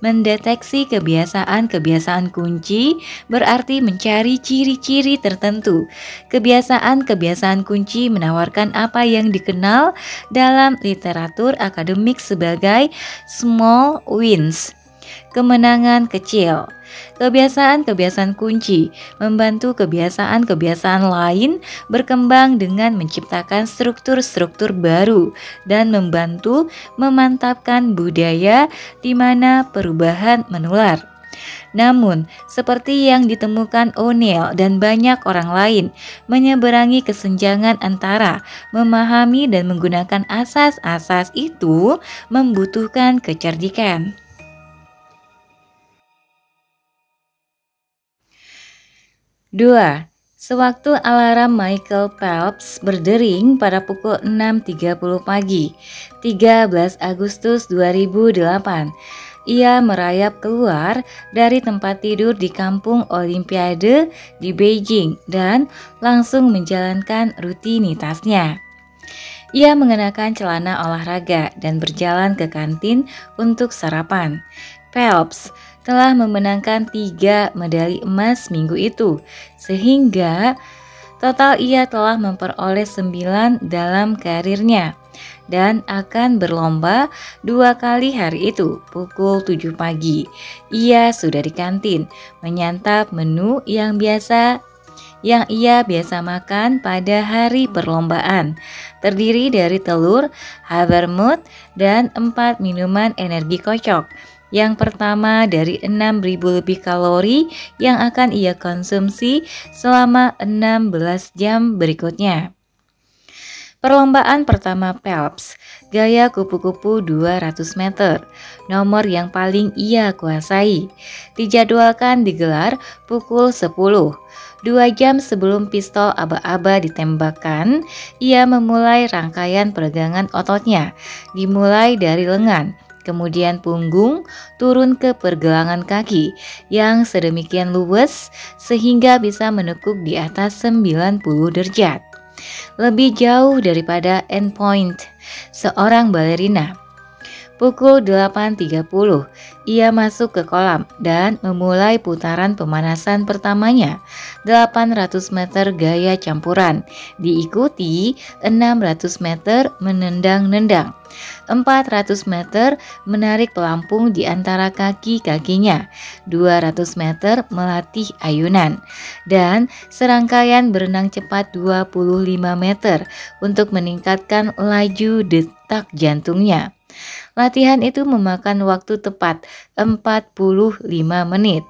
Mendeteksi kebiasaan-kebiasaan kunci berarti mencari ciri-ciri tertentu. Kebiasaan-kebiasaan kunci menawarkan apa yang dikenal dalam literatur akademik sebagai small wins, kemenangan kecil. Kebiasaan-kebiasaan kunci membantu kebiasaan-kebiasaan lain berkembang dengan menciptakan struktur-struktur baru dan membantu memantapkan budaya di mana perubahan menular. Namun, seperti yang ditemukan O'Neill dan banyak orang lain, menyeberangi kesenjangan antara memahami dan menggunakan asas-asas itu membutuhkan kecerdikan. 2. Sewaktu alarm Michael Phelps berdering pada pukul 6.30 pagi, 13 Agustus 2008, ia merayap keluar dari tempat tidur di kampung Olimpiade di Beijing dan langsung menjalankan rutinitasnya. Ia mengenakan celana olahraga dan berjalan ke kantin untuk sarapan. Phelps telah memenangkan 3 medali emas minggu itu, sehingga total ia telah memperoleh 9 dalam karirnya dan akan berlomba 2 kali hari itu pukul 7 pagi. Ia sudah di kantin menyantap menu yang ia biasa makan pada hari perlombaan, terdiri dari telur, havermut, dan 4 minuman energi kocok. Yang pertama dari 6.000 lebih kalori yang akan ia konsumsi selama 16 jam berikutnya. Perlombaan pertama Phelps, gaya kupu-kupu 200 meter, nomor yang paling ia kuasai, dijadwalkan digelar pukul 10. 2 jam sebelum pistol aba-aba ditembakkan, ia memulai rangkaian peregangan ototnya, dimulai dari lengan, kemudian punggung, turun ke pergelangan kaki yang sedemikian luwes sehingga bisa menekuk di atas 90 derajat. Lebih jauh daripada endpoint seorang balerina. Pukul 8.30, ia masuk ke kolam dan memulai putaran pemanasan pertamanya, 800 meter gaya campuran, diikuti 600 meter menendang-nendang, 400 meter menarik pelampung di antara kaki-kakinya, 200 meter melatih ayunan, dan serangkaian berenang cepat 25 meter untuk meningkatkan laju detak jantungnya. Latihan itu memakan waktu tepat 45 menit.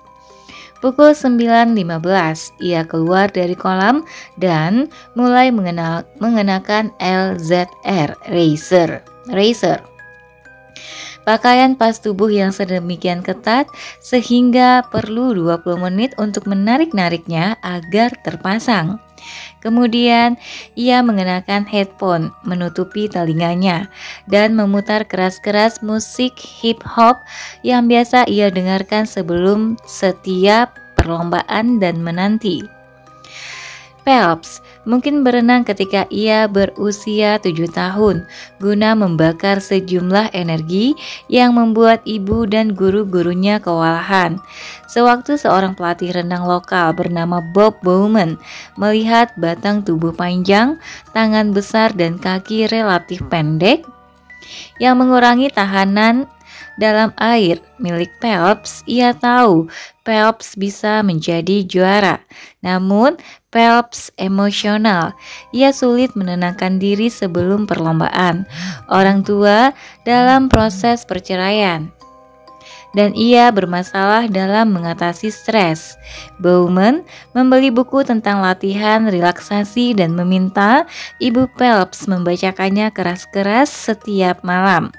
Pukul 9.15 ia keluar dari kolam dan mulai mengenakan LZR Racer. Pakaian pas tubuh yang sedemikian ketat sehingga perlu 20 menit untuk menarik-nariknya agar terpasang. Kemudian ia mengenakan headphone menutupi telinganya dan memutar keras-keras musik hip hop yang biasa ia dengarkan sebelum setiap perlombaan dan menanti. Phelps mungkin berenang ketika ia berusia 7 tahun guna membakar sejumlah energi yang membuat ibu dan guru-gurunya kewalahan. Sewaktu seorang pelatih renang lokal bernama Bob Bowman melihat batang tubuh panjang, tangan besar dan kaki relatif pendek yang mengurangi tahanan dalam air milik Phelps, ia tahu Phelps bisa menjadi juara. Namun Phelps emosional. Ia sulit menenangkan diri sebelum perlombaan. Orang tua dalam proses perceraian. Dan ia bermasalah dalam mengatasi stres. Bowman membeli buku tentang latihan relaksasi dan meminta ibu Phelps membacakannya keras-keras setiap malam.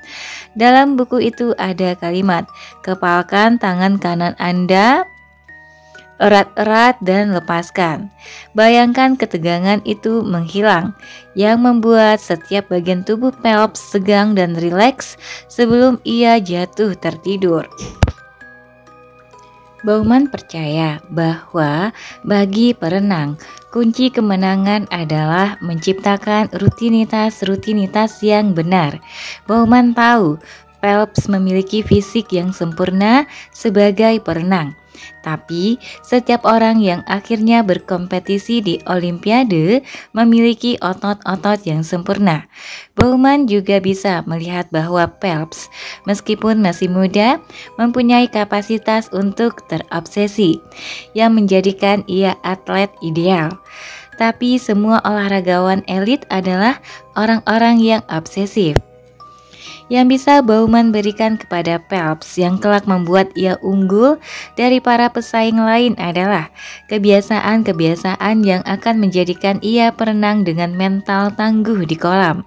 Dalam buku itu ada kalimat, "Kepalkan tangan kanan Anda erat-erat dan lepaskan." Bayangkan ketegangan itu menghilang, yang membuat setiap bagian tubuh Phelps tegang dan rileks sebelum ia jatuh tertidur. Bowman percaya bahwa bagi perenang, kunci kemenangan adalah menciptakan rutinitas yang benar. Bowman tahu Phelps memiliki fisik yang sempurna sebagai perenang. Tapi setiap orang yang akhirnya berkompetisi di Olimpiade memiliki otot-otot yang sempurna. Bowman juga bisa melihat bahwa Phelps, meskipun masih muda, mempunyai kapasitas untuk terobsesi, yang menjadikan ia atlet ideal. Tapi semua olahragawan elit adalah orang-orang yang obsesif. Yang bisa Bowman berikan kepada Phelps yang kelak membuat ia unggul dari para pesaing lain adalah kebiasaan-kebiasaan yang akan menjadikan ia perenang dengan mental tangguh di kolam.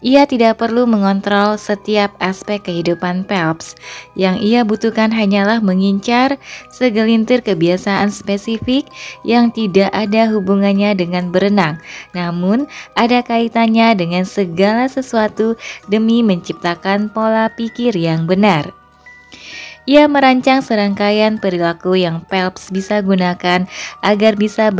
Ia tidak perlu mengontrol setiap aspek kehidupan Phelps. Yang ia butuhkan hanyalah mengincar segelintir kebiasaan spesifik yang tidak ada hubungannya dengan berenang, namun ada kaitannya dengan segala sesuatu demi menciptakan pola pikir yang benar. Ia merancang serangkaian perilaku yang Phelps bisa gunakan agar bisa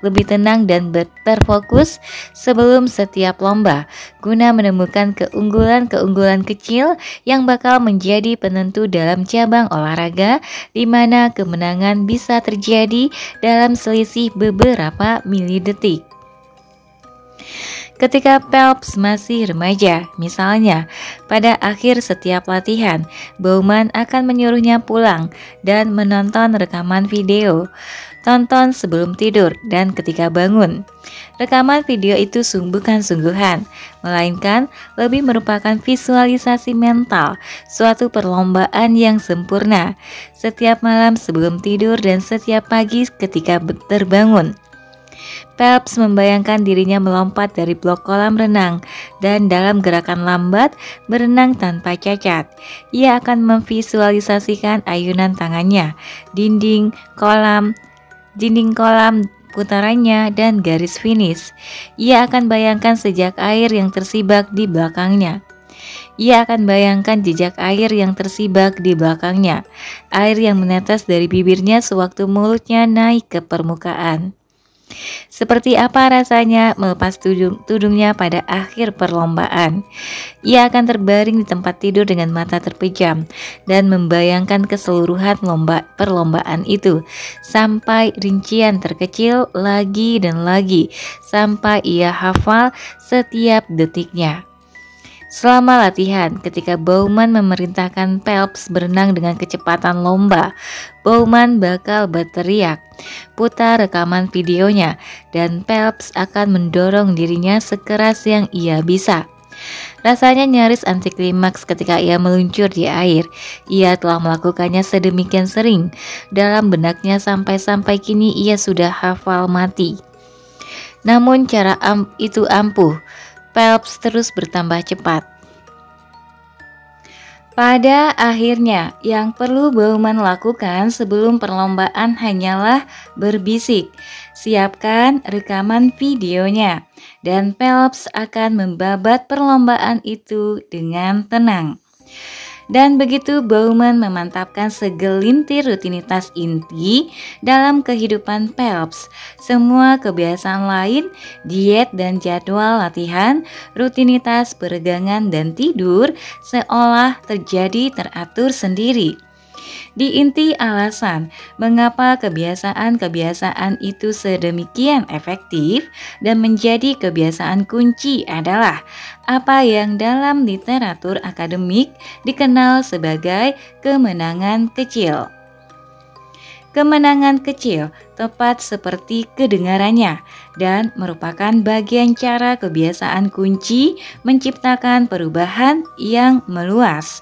lebih tenang dan terfokus sebelum setiap lomba, guna menemukan keunggulan-keunggulan kecil yang bakal menjadi penentu dalam cabang olahraga, di mana kemenangan bisa terjadi dalam selisih beberapa milidetik. Ketika Phelps masih remaja, misalnya, pada akhir setiap latihan, Bowman akan menyuruhnya pulang dan menonton rekaman video. Tonton sebelum tidur dan ketika bangun. Rekaman video itu bukan sungguhan, melainkan lebih merupakan visualisasi mental suatu perlombaan yang sempurna setiap malam sebelum tidur dan setiap pagi ketika terbangun. Phelps membayangkan dirinya melompat dari blok kolam renang dan dalam gerakan lambat berenang tanpa cacat. Ia akan memvisualisasikan ayunan tangannya, dinding kolam putarannya, dan garis finish. Ia akan bayangkan sejak air yang tersibak di belakangnya. Air yang menetes dari bibirnya sewaktu mulutnya naik ke permukaan. Seperti apa rasanya melepas tudungnya pada akhir perlombaan. Ia akan terbaring di tempat tidur dengan mata terpejam dan membayangkan keseluruhan perlombaan itu sampai rincian terkecil lagi dan lagi, sampai ia hafal setiap detiknya. Selama latihan, ketika Bowman memerintahkan Phelps berenang dengan kecepatan lomba, Bowman bakal berteriak, putar rekaman videonya, dan Phelps akan mendorong dirinya sekeras yang ia bisa. Rasanya nyaris antiklimaks ketika ia meluncur di air. Ia telah melakukannya sedemikian sering dalam benaknya sampai kini ia sudah hafal mati. Namun cara itu ampuh. Phelps terus bertambah cepat. Pada akhirnya, yang perlu Bowman lakukan sebelum perlombaan hanyalah berbisik, siapkan rekaman videonya, dan Phelps akan membabat perlombaan itu dengan tenang. Dan begitu Bowman memantapkan segelintir rutinitas inti dalam kehidupan Phelps, semua kebiasaan lain, diet dan jadwal latihan, rutinitas peregangan dan tidur seolah teratur sendiri. Di inti alasan mengapa kebiasaan-kebiasaan itu sedemikian efektif dan menjadi kebiasaan kunci adalah apa yang dalam literatur akademik dikenal sebagai kemenangan kecil. Kemenangan kecil tepat seperti kedengarannya dan merupakan bagian cara kebiasaan kunci menciptakan perubahan yang meluas.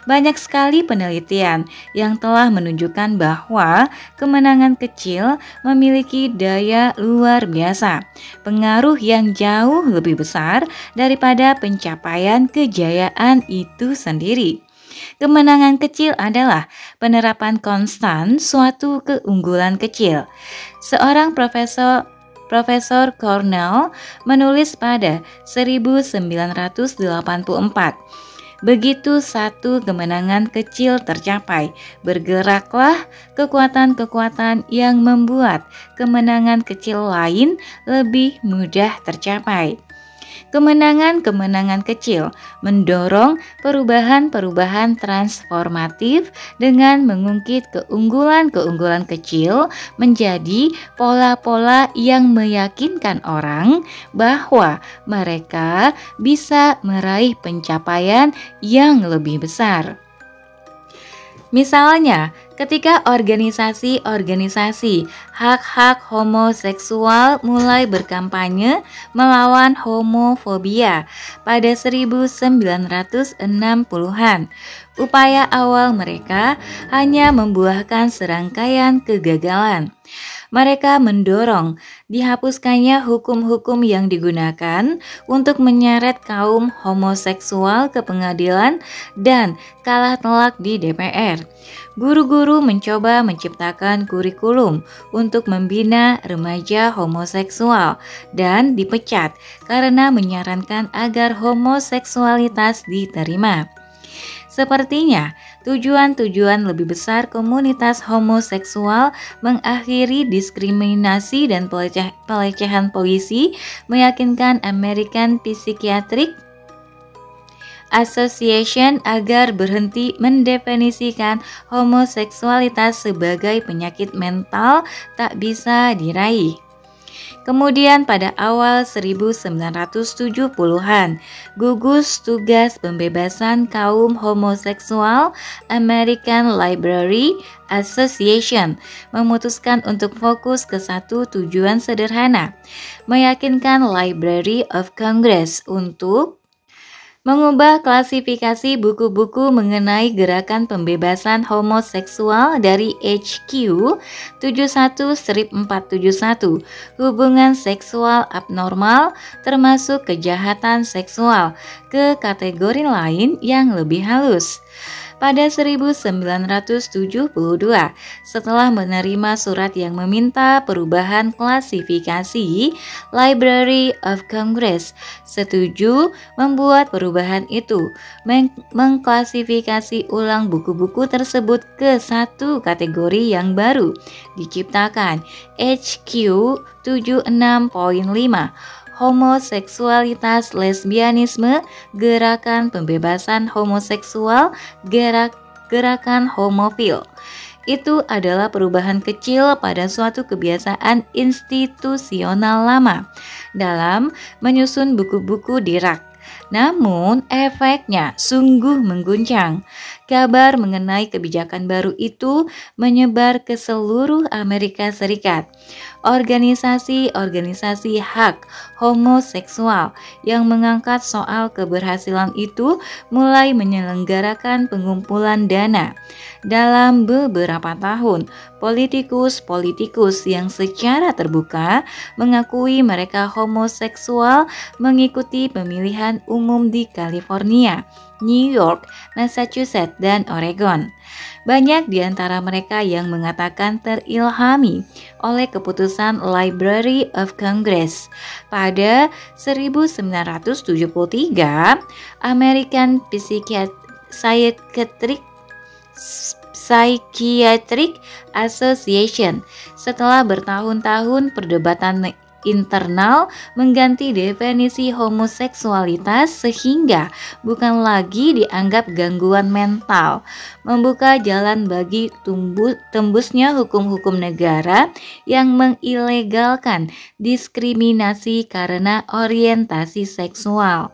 Banyak sekali penelitian yang telah menunjukkan bahwa kemenangan kecil memiliki daya luar biasa, pengaruh yang jauh lebih besar daripada pencapaian kejayaan itu sendiri. Kemenangan kecil adalah penerapan konstan suatu keunggulan kecil. Seorang Profesor Cornell menulis pada 1984, begitu satu kemenangan kecil tercapai, bergeraklah kekuatan-kekuatan yang membuat kemenangan kecil lain lebih mudah tercapai. Kemenangan-kemenangan kecil mendorong perubahan-perubahan transformatif dengan mengungkit keunggulan-keunggulan kecil menjadi pola-pola yang meyakinkan orang bahwa mereka bisa meraih pencapaian yang lebih besar. Misalnya, ketika organisasi-organisasi hak-hak homoseksual mulai berkampanye melawan homofobia pada 1960-an, upaya awal mereka hanya membuahkan serangkaian kegagalan. Mereka mendorong dihapuskannya hukum-hukum yang digunakan untuk menyeret kaum homoseksual ke pengadilan dan kalah telak di DPR. Guru-guru mencoba menciptakan kurikulum untuk membina remaja homoseksual dan dipecat karena menyarankan agar homoseksualitas diterima. Sepertinya, tujuan-tujuan lebih besar komunitas homoseksual mengakhiri diskriminasi dan pelecehan polisi meyakinkan American Psychiatric Association agar berhenti mendefinisikan homoseksualitas sebagai penyakit mental tak bisa diraih. Kemudian pada awal 1970-an, gugus tugas pembebasan kaum homoseksual American Library Association memutuskan untuk fokus ke satu tujuan sederhana, meyakinkan Library of Congress untuk mengubah klasifikasi buku-buku mengenai gerakan pembebasan homoseksual dari HQ 71-471, hubungan seksual abnormal termasuk kejahatan seksual, ke kategori lain yang lebih halus. Pada 1972, setelah menerima surat yang meminta perubahan klasifikasi, Library of Congress setuju membuat perubahan itu, mengklasifikasi ulang buku-buku tersebut ke satu kategori yang baru, diciptakan HQ 76.5. Homoseksualitas, lesbianisme, gerakan pembebasan homoseksual, gerakan homofil. Itu adalah perubahan kecil pada suatu kebiasaan institusional lama dalam menyusun buku-buku di rak. Namun efeknya sungguh mengguncang. Kabar mengenai kebijakan baru itu menyebar ke seluruh Amerika Serikat. Organisasi-organisasi hak homoseksual yang mengangkat soal keberhasilan itu mulai menyelenggarakan pengumpulan dana. Dalam beberapa tahun, politikus-politikus yang secara terbuka mengakui mereka homoseksual mengikuti pemilihan umum di California, New York, Massachusetts, dan Oregon. Banyak di antara mereka yang mengatakan terilhami oleh keputusan Library of Congress. Pada 1973, American Psychiatric Association, setelah bertahun-tahun perdebatan internal, mengganti definisi homoseksualitas sehingga bukan lagi dianggap gangguan mental, membuka jalan bagi tembusnya hukum-hukum negara yang mengilegalkan diskriminasi karena orientasi seksual.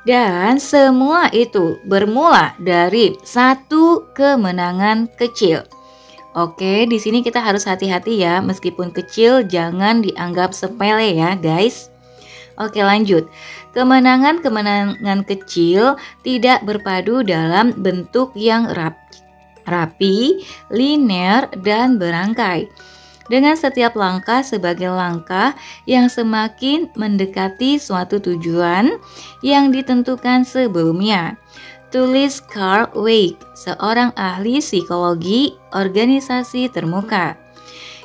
Dan semua itu bermula dari satu kemenangan kecil. Oke, di sini kita harus hati-hati ya, meskipun kecil jangan dianggap sepele ya guys. Oke, lanjut. Kemenangan-kemenangan kecil tidak berpadu dalam bentuk yang rapi, linear, dan berangkai. Dengan setiap langkah sebagai langkah yang semakin mendekati suatu tujuan yang ditentukan sebelumnya. Tulis Carl Weick, seorang ahli psikologi organisasi termuka.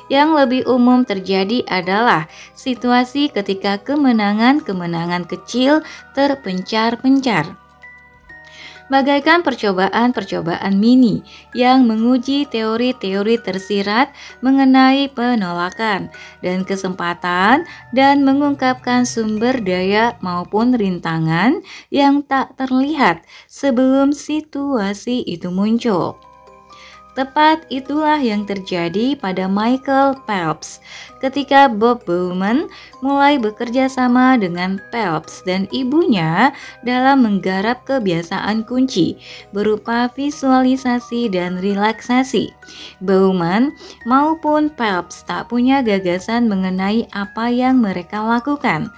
Yang lebih umum terjadi adalah situasi ketika kemenangan-kemenangan kecil terpencar-pencar. Bagaikan percobaan-percobaan mini yang menguji teori-teori tersirat mengenai penolakan dan kesempatan dan mengungkapkan sumber daya maupun rintangan yang tak terlihat sebelum situasi itu muncul. Tepat itulah yang terjadi pada Michael Phelps ketika Bob Bowman mulai bekerja sama dengan Phelps dan ibunya dalam menggarap kebiasaan kunci berupa visualisasi dan relaksasi. Bowman maupun Phelps tak punya gagasan mengenai apa yang mereka lakukan.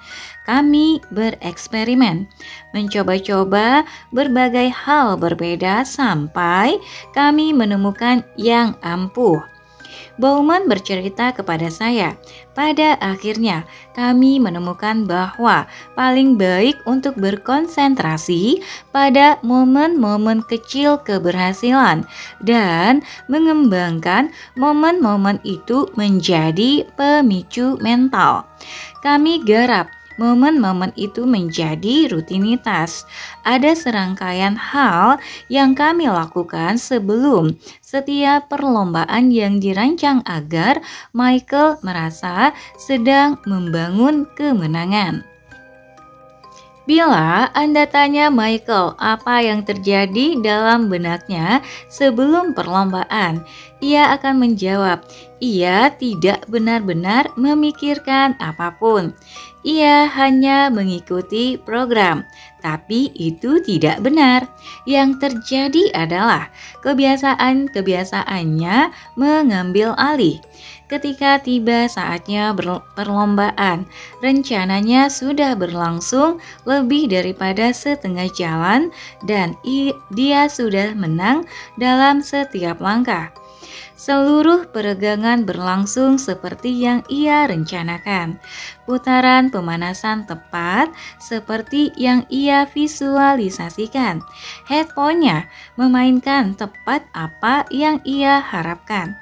Kami bereksperimen, mencoba-coba berbagai hal berbeda sampai kami menemukan yang ampuh. Bowman bercerita kepada saya, pada akhirnya kami menemukan bahwa paling baik untuk berkonsentrasi pada momen-momen kecil keberhasilan dan mengembangkan momen-momen itu menjadi pemicu mental. Kami garap momen-momen itu menjadi rutinitas. Ada serangkaian hal yang kami lakukan sebelum setiap perlombaan yang dirancang agar Michael merasa sedang membangun kemenangan. Bila Anda tanya Michael apa yang terjadi dalam benaknya sebelum perlombaan, ia akan menjawab, ia tidak benar-benar memikirkan apapun. Ia hanya mengikuti program, tapi itu tidak benar. Yang terjadi adalah kebiasaan-kebiasaannya mengambil alih. Ketika tiba saatnya perlombaan, rencananya sudah berlangsung lebih daripada setengah jalan dan dia sudah menang dalam setiap langkah. Seluruh peregangan berlangsung seperti yang ia rencanakan. Putaran pemanasan tepat seperti yang ia visualisasikan. Headphone-nya memainkan tepat apa yang ia harapkan.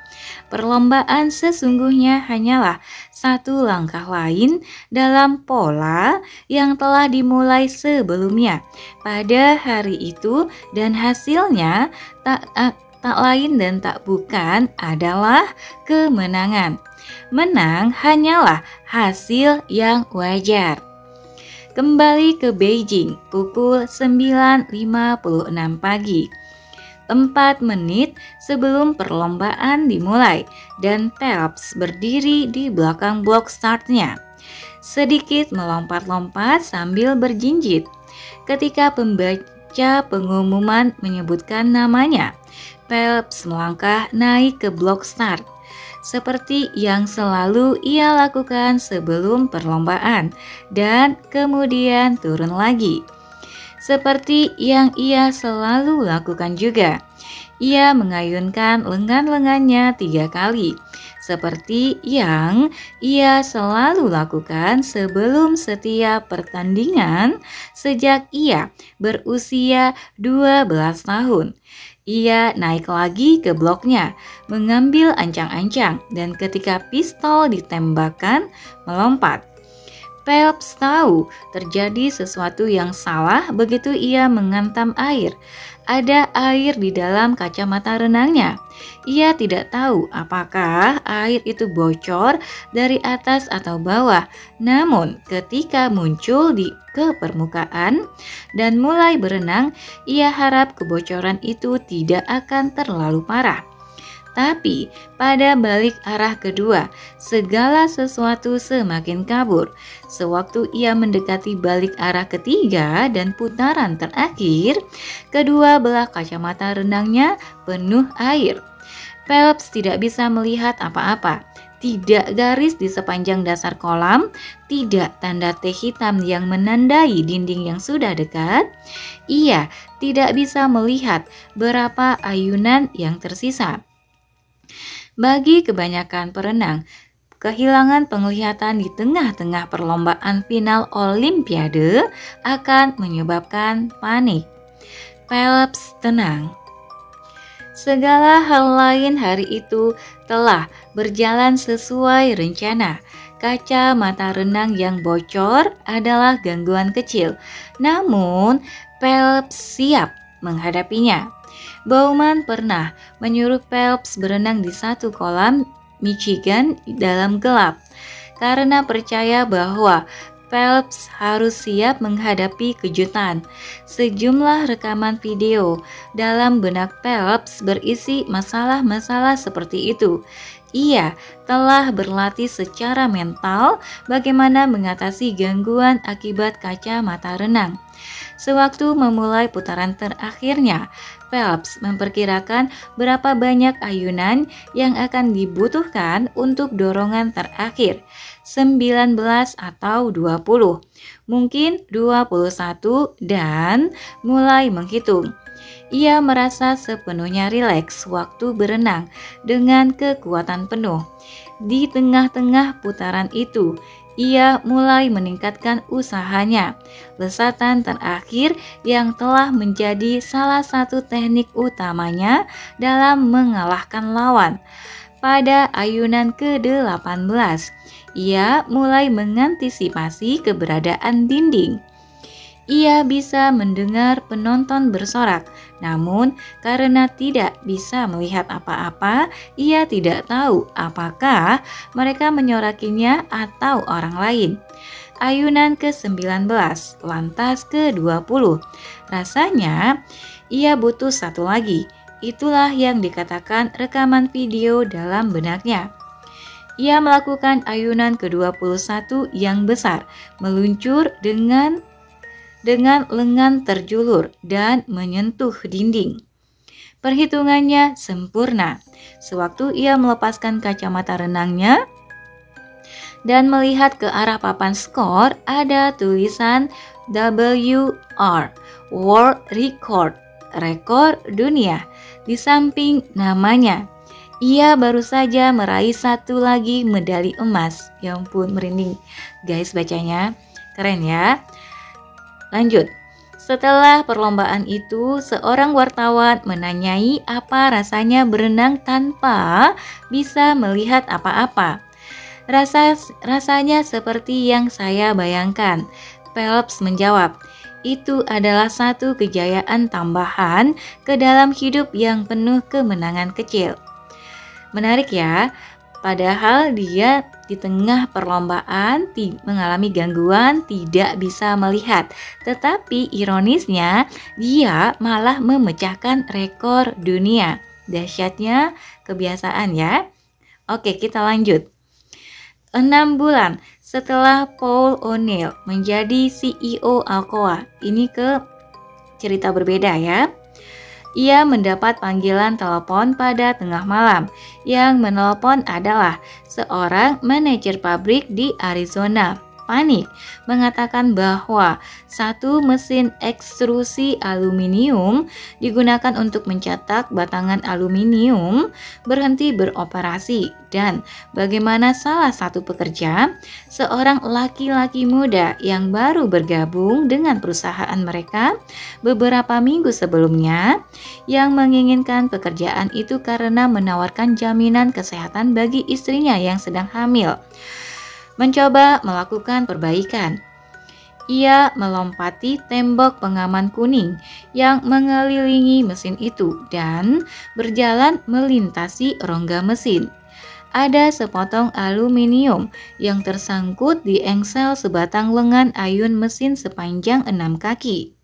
Perlombaan sesungguhnya hanyalah satu langkah lain dalam pola yang telah dimulai sebelumnya pada hari itu, dan hasilnya tak lain dan tak bukan adalah kemenangan. Menang hanyalah hasil yang wajar. Kembali ke Beijing pukul 9.56 pagi. 4 menit sebelum perlombaan dimulai dan Phelps berdiri di belakang blok startnya. Sedikit melompat-lompat sambil berjinjit. Ketika pembaca pengumuman menyebutkan namanya, Phelps melangkah naik ke blok start, seperti yang selalu ia lakukan sebelum perlombaan, dan kemudian turun lagi. Seperti yang ia selalu lakukan juga, ia mengayunkan lengan-lengannya 3 kali, seperti yang ia selalu lakukan sebelum setiap pertandingan sejak ia berusia 12 tahun. Ia naik lagi ke bloknya, mengambil ancang-ancang, dan ketika pistol ditembakkan, melompat. Phelps tahu terjadi sesuatu yang salah begitu ia mengantam air. Ada air di dalam kacamata renangnya. Ia tidak tahu apakah air itu bocor dari atas atau bawah. Namun ketika muncul ke permukaan dan mulai berenang, ia harap kebocoran itu tidak akan terlalu parah. Tapi pada balik arah kedua, segala sesuatu semakin kabur. Sewaktu ia mendekati balik arah ketiga dan putaran terakhir, kedua belah kacamata renangnya penuh air. Phelps tidak bisa melihat apa-apa. Tidak garis di sepanjang dasar kolam, tidak tanda T hitam yang menandai dinding yang sudah dekat. Ia tidak bisa melihat berapa ayunan yang tersisa. Bagi kebanyakan perenang, kehilangan penglihatan di tengah-tengah perlombaan final Olimpiade akan menyebabkan panik. Phelps tenang. Segala hal lain hari itu telah berjalan sesuai rencana. Kaca mata renang yang bocor adalah gangguan kecil, namun Phelps siap menghadapinya. Bowman pernah menyuruh Phelps berenang di satu kolam Michigan dalam gelap karena percaya bahwa Phelps harus siap menghadapi kejutan. Sejumlah rekaman video dalam benak Phelps berisi masalah-masalah seperti itu. Ia telah berlatih secara mental bagaimana mengatasi gangguan akibat kaca mata renang. Sewaktu memulai putaran terakhirnya, Phelps memperkirakan berapa banyak ayunan yang akan dibutuhkan untuk dorongan terakhir, 19 atau 20, mungkin 21, dan mulai menghitung. Ia merasa sepenuhnya rileks waktu berenang dengan kekuatan penuh. Di tengah-tengah putaran itu, ia mulai meningkatkan usahanya. Lesatan terakhir yang telah menjadi salah satu teknik utamanya dalam mengalahkan lawan. Pada ayunan ke-18, ia mulai mengantisipasi keberadaan dinding. Ia bisa mendengar penonton bersorak, namun karena tidak bisa melihat apa-apa, ia tidak tahu apakah mereka menyorakinya atau orang lain. Ayunan ke-19, lantas ke-20. Rasanya ia butuh satu lagi. Itulah yang dikatakan rekaman video dalam benaknya. Ia melakukan ayunan ke-21 yang besar, meluncur dengan lengan terjulur dan menyentuh dinding. Perhitungannya sempurna. Sewaktu ia melepaskan kacamata renangnya dan melihat ke arah papan skor, ada tulisan WR, World Record, rekor dunia, di samping namanya. Ia baru saja meraih satu lagi medali emas. Ya ampun, merinding guys bacanya. Keren ya. Lanjut. Setelah perlombaan itu, seorang wartawan menanyai apa rasanya berenang tanpa bisa melihat apa-apa. Rasanya seperti yang saya bayangkan. Phelps menjawab, itu adalah satu kejayaan tambahan ke dalam hidup yang penuh kemenangan kecil. Menarik ya, padahal dia di tengah perlombaan mengalami gangguan, tidak bisa melihat. Tetapi ironisnya, dia malah memecahkan rekor dunia. Dahsyatnya kebiasaan ya. Oke, kita lanjut. 6 bulan setelah Paul O'Neill menjadi CEO Alcoa, ini ke cerita berbeda ya. Ia mendapat panggilan telepon pada tengah malam. Yang menelepon adalah seorang manajer pabrik di Arizona. Panik, mengatakan bahwa satu mesin ekstrusi aluminium digunakan untuk mencetak batangan aluminium berhenti beroperasi, dan bagaimana salah satu pekerja, seorang laki-laki muda yang baru bergabung dengan perusahaan mereka beberapa minggu sebelumnya, yang menginginkan pekerjaan itu karena menawarkan jaminan kesehatan bagi istrinya yang sedang hamil, mencoba melakukan perbaikan. Ia melompati tembok pengaman kuning yang mengelilingi mesin itu dan berjalan melintasi rongga mesin. Ada sepotong aluminium yang tersangkut di engsel sebatang lengan ayun mesin sepanjang 6 kaki.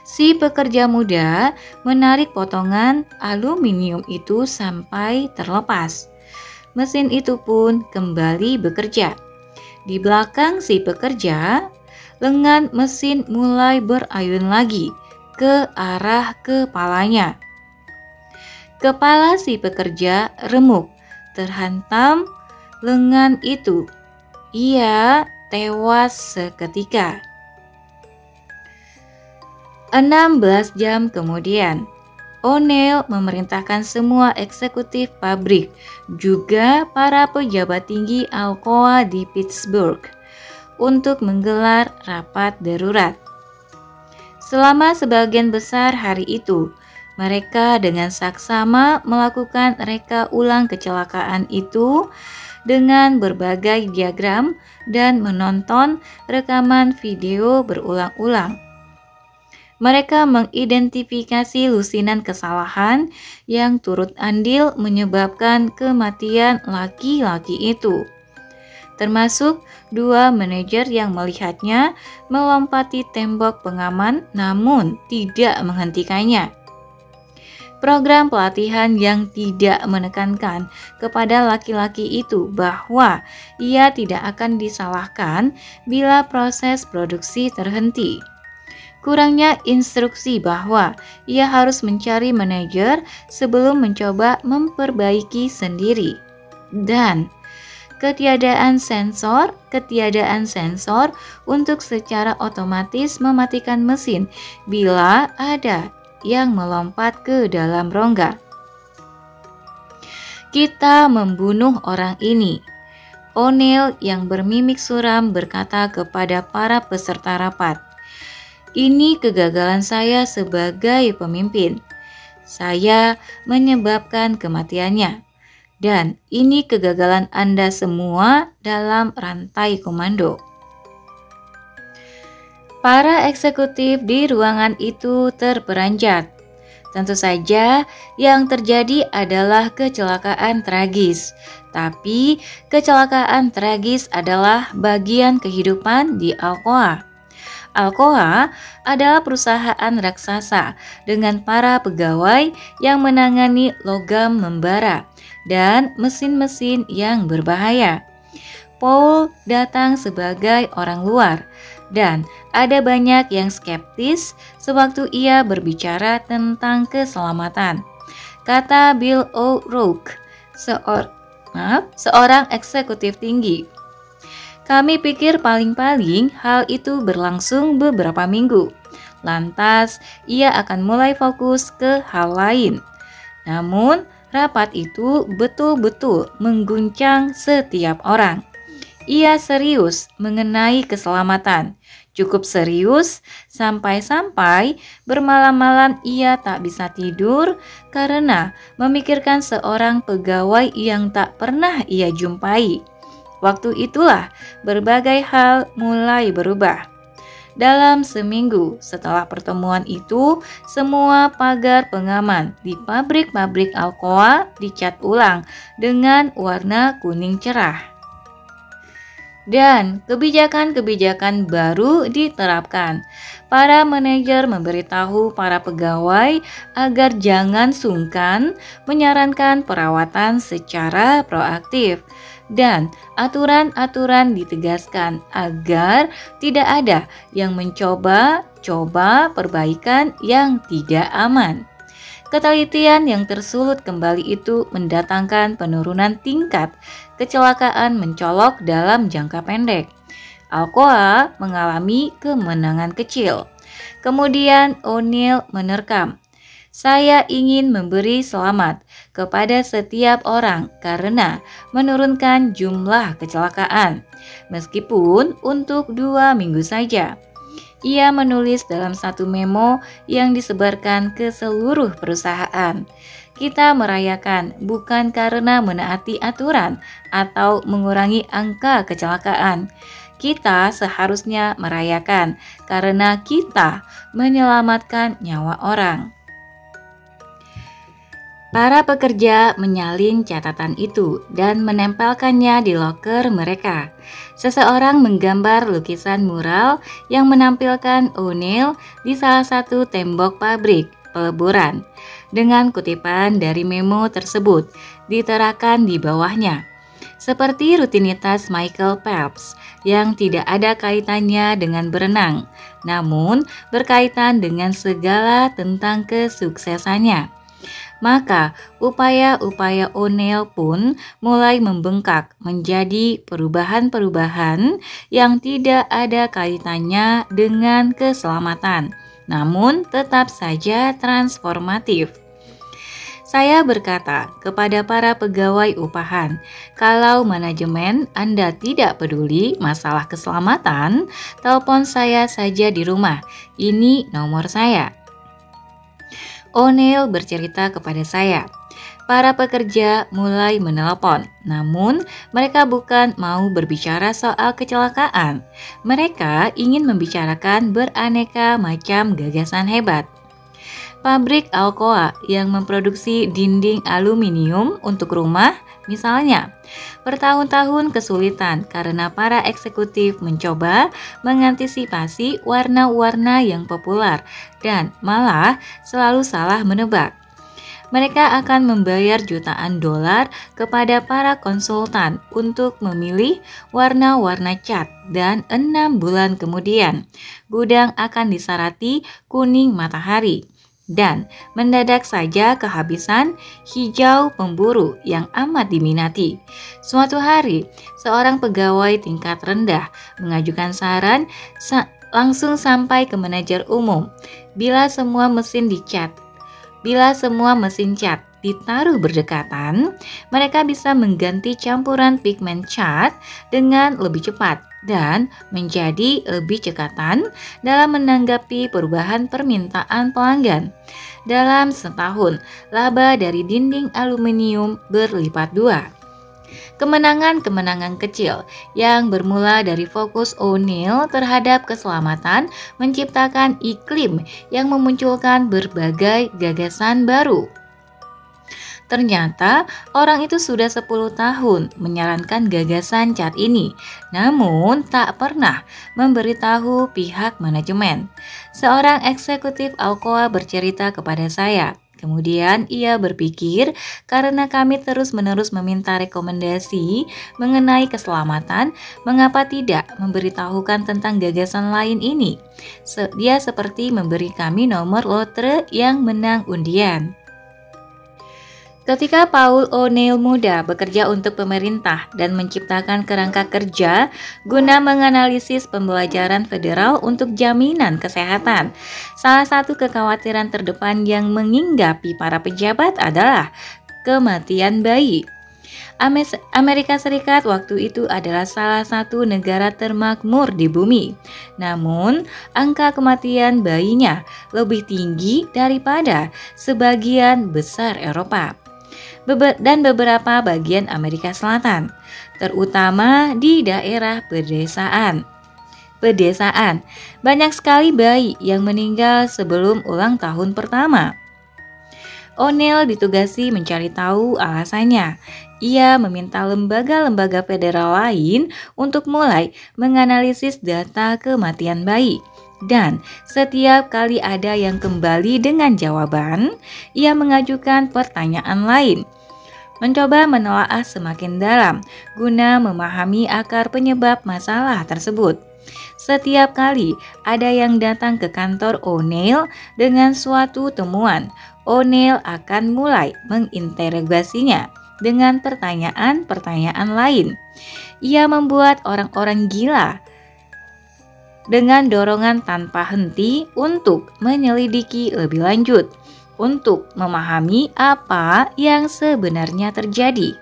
Si pekerja muda menarik potongan aluminium itu sampai terlepas. Mesin itu pun kembali bekerja. Di belakang si pekerja, lengan mesin mulai berayun lagi ke arah kepalanya. Kepala si pekerja remuk, terhantam lengan itu. Ia tewas seketika. 16 jam kemudian, O'Neill memerintahkan semua eksekutif pabrik, juga para pejabat tinggi Alcoa di Pittsburgh, untuk menggelar rapat darurat. Selama sebagian besar hari itu, mereka dengan saksama melakukan reka ulang kecelakaan itu dengan berbagai diagram dan menonton rekaman video berulang-ulang. Mereka mengidentifikasi lusinan kesalahan yang turut andil menyebabkan kematian laki-laki itu, termasuk 2 manajer yang melihatnya melompati tembok pengaman namun tidak menghentikannya. Program pelatihan yang tidak menekankan kepada laki-laki itu bahwa ia tidak akan disalahkan bila proses produksi terhenti. Kurangnya instruksi bahwa ia harus mencari manajer sebelum mencoba memperbaiki sendiri. Dan ketiadaan sensor untuk secara otomatis mematikan mesin bila ada yang melompat ke dalam rongga. Kita membunuh orang ini. O'Neill yang bermimik suram berkata kepada para peserta rapat. Ini kegagalan saya sebagai pemimpin. Saya menyebabkan kematiannya. Dan ini kegagalan Anda semua dalam rantai komando. Para eksekutif di ruangan itu terperanjat. Tentu saja yang terjadi adalah kecelakaan tragis. Tapi kecelakaan tragis adalah bagian kehidupan di Alcoa. Alcoa adalah perusahaan raksasa dengan para pegawai yang menangani logam membara dan mesin-mesin yang berbahaya. Paul datang sebagai orang luar dan ada banyak yang skeptis sewaktu ia berbicara tentang keselamatan. Kata Bill O'Rourke, seorang eksekutif tinggi. Kami pikir paling-paling hal itu berlangsung beberapa minggu. Lantas ia akan mulai fokus ke hal lain. Namun rapat itu betul-betul mengguncang setiap orang. Ia serius mengenai keselamatan, cukup serius sampai-sampai bermalam-malam ia tak bisa tidur karena memikirkan seorang pegawai yang tak pernah ia jumpai. Waktu itulah berbagai hal mulai berubah. Dalam seminggu setelah pertemuan itu, semua pagar pengaman di pabrik-pabrik Alcoa dicat ulang dengan warna kuning cerah. Dan kebijakan-kebijakan baru diterapkan. Para manajer memberitahu para pegawai agar jangan sungkan menyarankan perawatan secara proaktif. Dan aturan-aturan ditegaskan agar tidak ada yang mencoba perbaikan yang tidak aman. Ketelitian yang tersulut kembali itu mendatangkan penurunan tingkat kecelakaan mencolok dalam jangka pendek. Alcoa mengalami kemenangan kecil. Kemudian O'Neill menerkam, "Saya ingin memberi selamat kepada setiap orang karena menurunkan jumlah kecelakaan, meskipun untuk 2 minggu saja." Ia menulis dalam satu memo yang disebarkan ke seluruh perusahaan. Kita merayakan bukan karena menaati aturan atau mengurangi angka kecelakaan. Kita seharusnya merayakan karena kita menyelamatkan nyawa orang. Para pekerja menyalin catatan itu dan menempelkannya di loker mereka. Seseorang menggambar lukisan mural yang menampilkan O'Neill di salah satu tembok pabrik peleburan. Dengan kutipan dari memo tersebut diterakan di bawahnya. Seperti rutinitas Michael Phelps yang tidak ada kaitannya dengan berenang, namun berkaitan dengan segala tentang kesuksesannya. Maka upaya-upaya O'Neill pun mulai membengkak menjadi perubahan-perubahan yang tidak ada kaitannya dengan keselamatan, namun tetap saja transformatif. Saya berkata kepada para pegawai upahan, kalau manajemen Anda tidak peduli masalah keselamatan, telepon saya saja di rumah, ini nomor saya. O'Neill bercerita kepada saya. Para pekerja mulai menelepon, namun mereka bukan mau berbicara soal kecelakaan. Mereka ingin membicarakan beraneka macam gagasan hebat. Pabrik Alcoa yang memproduksi dinding aluminium untuk rumah, misalnya, bertahun-tahun kesulitan karena para eksekutif mencoba mengantisipasi warna-warna yang populer dan malah selalu salah menebak. Mereka akan membayar jutaan dolar kepada para konsultan untuk memilih warna-warna cat dan 6 bulan kemudian gudang akan disarati kuning matahari. Dan mendadak saja kehabisan hijau pemburu yang amat diminati. Suatu hari, seorang pegawai tingkat rendah mengajukan saran langsung sampai ke manajer umum. Bila semua mesin cat ditaruh berdekatan, mereka bisa mengganti campuran pigmen cat dengan lebih cepat dan menjadi lebih cekatan dalam menanggapi perubahan permintaan pelanggan. Dalam setahun, laba dari dinding aluminium berlipat dua. Kemenangan-kemenangan kecil yang bermula dari fokus O'Neill terhadap keselamatan menciptakan iklim yang memunculkan berbagai gagasan baru. Ternyata orang itu sudah 10 tahun menyarankan gagasan cat ini, namun tak pernah memberitahu pihak manajemen. Seorang eksekutif Alcoa bercerita kepada saya. Kemudian ia berpikir karena kami terus-menerus meminta rekomendasi mengenai keselamatan, mengapa tidak memberitahukan tentang gagasan lain ini? Dia seperti memberi kami nomor lotre yang menang undian. Ketika Paul O'Neill muda bekerja untuk pemerintah dan menciptakan kerangka kerja guna menganalisis pembelajaran federal untuk jaminan kesehatan, salah satu kekhawatiran terdepan yang menginggapi para pejabat adalah kematian bayi. Amerika Serikat waktu itu adalah salah satu negara termakmur di bumi. Namun, angka kematian bayinya lebih tinggi daripada sebagian besar Eropa dan beberapa bagian Amerika Selatan, terutama di daerah pedesaan. Banyak sekali bayi yang meninggal sebelum ulang tahun pertama. O'Neill ditugasi mencari tahu alasannya. Ia meminta lembaga-lembaga federal lain untuk mulai menganalisis data kematian bayi. Dan setiap kali ada yang kembali dengan jawaban, ia mengajukan pertanyaan lain. Mencoba menelaah semakin dalam guna memahami akar penyebab masalah tersebut. Setiap kali ada yang datang ke kantor O'Neill dengan suatu temuan, O'Neill akan mulai menginterogasinya dengan pertanyaan-pertanyaan lain. Ia membuat orang-orang gila dengan dorongan tanpa henti untuk menyelidiki lebih lanjut, untuk memahami apa yang sebenarnya terjadi.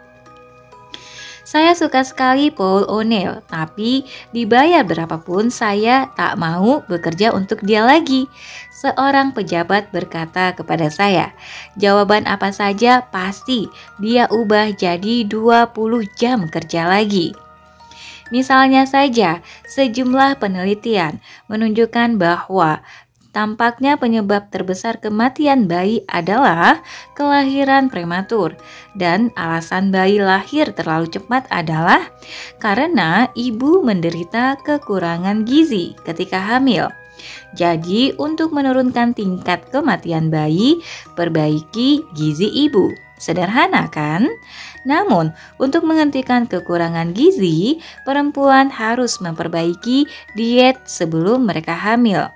Saya suka sekali Paul O'Neill, tapi dibayar berapapun saya tak mau bekerja untuk dia lagi. Seorang pejabat berkata kepada saya, jawaban apa saja pasti dia ubah jadi 20 jam kerja lagi. Misalnya saja, sejumlah penelitian menunjukkan bahwa tampaknya penyebab terbesar kematian bayi adalah kelahiran prematur, dan alasan bayi lahir terlalu cepat adalah karena ibu menderita kekurangan gizi ketika hamil. Jadi, untuk menurunkan tingkat kematian bayi, perbaiki gizi ibu. Sederhana kan? Namun, untuk menghentikan kekurangan gizi, perempuan harus memperbaiki diet sebelum mereka hamil.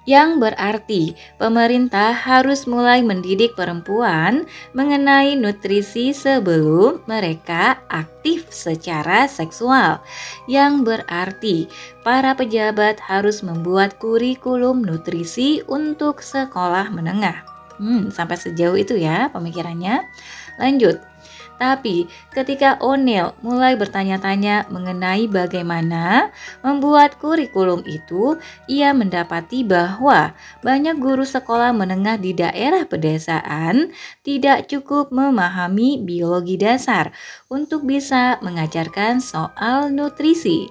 Yang berarti pemerintah harus mulai mendidik perempuan mengenai nutrisi sebelum mereka aktif secara seksual. Yang berarti para pejabat harus membuat kurikulum nutrisi untuk sekolah menengah. Sampai sejauh itu ya pemikirannya. Lanjut. Tapi ketika O'Neill mulai bertanya-tanya mengenai bagaimana membuat kurikulum itu, ia mendapati bahwa banyak guru sekolah menengah di daerah pedesaan tidak cukup memahami biologi dasar untuk bisa mengajarkan soal nutrisi.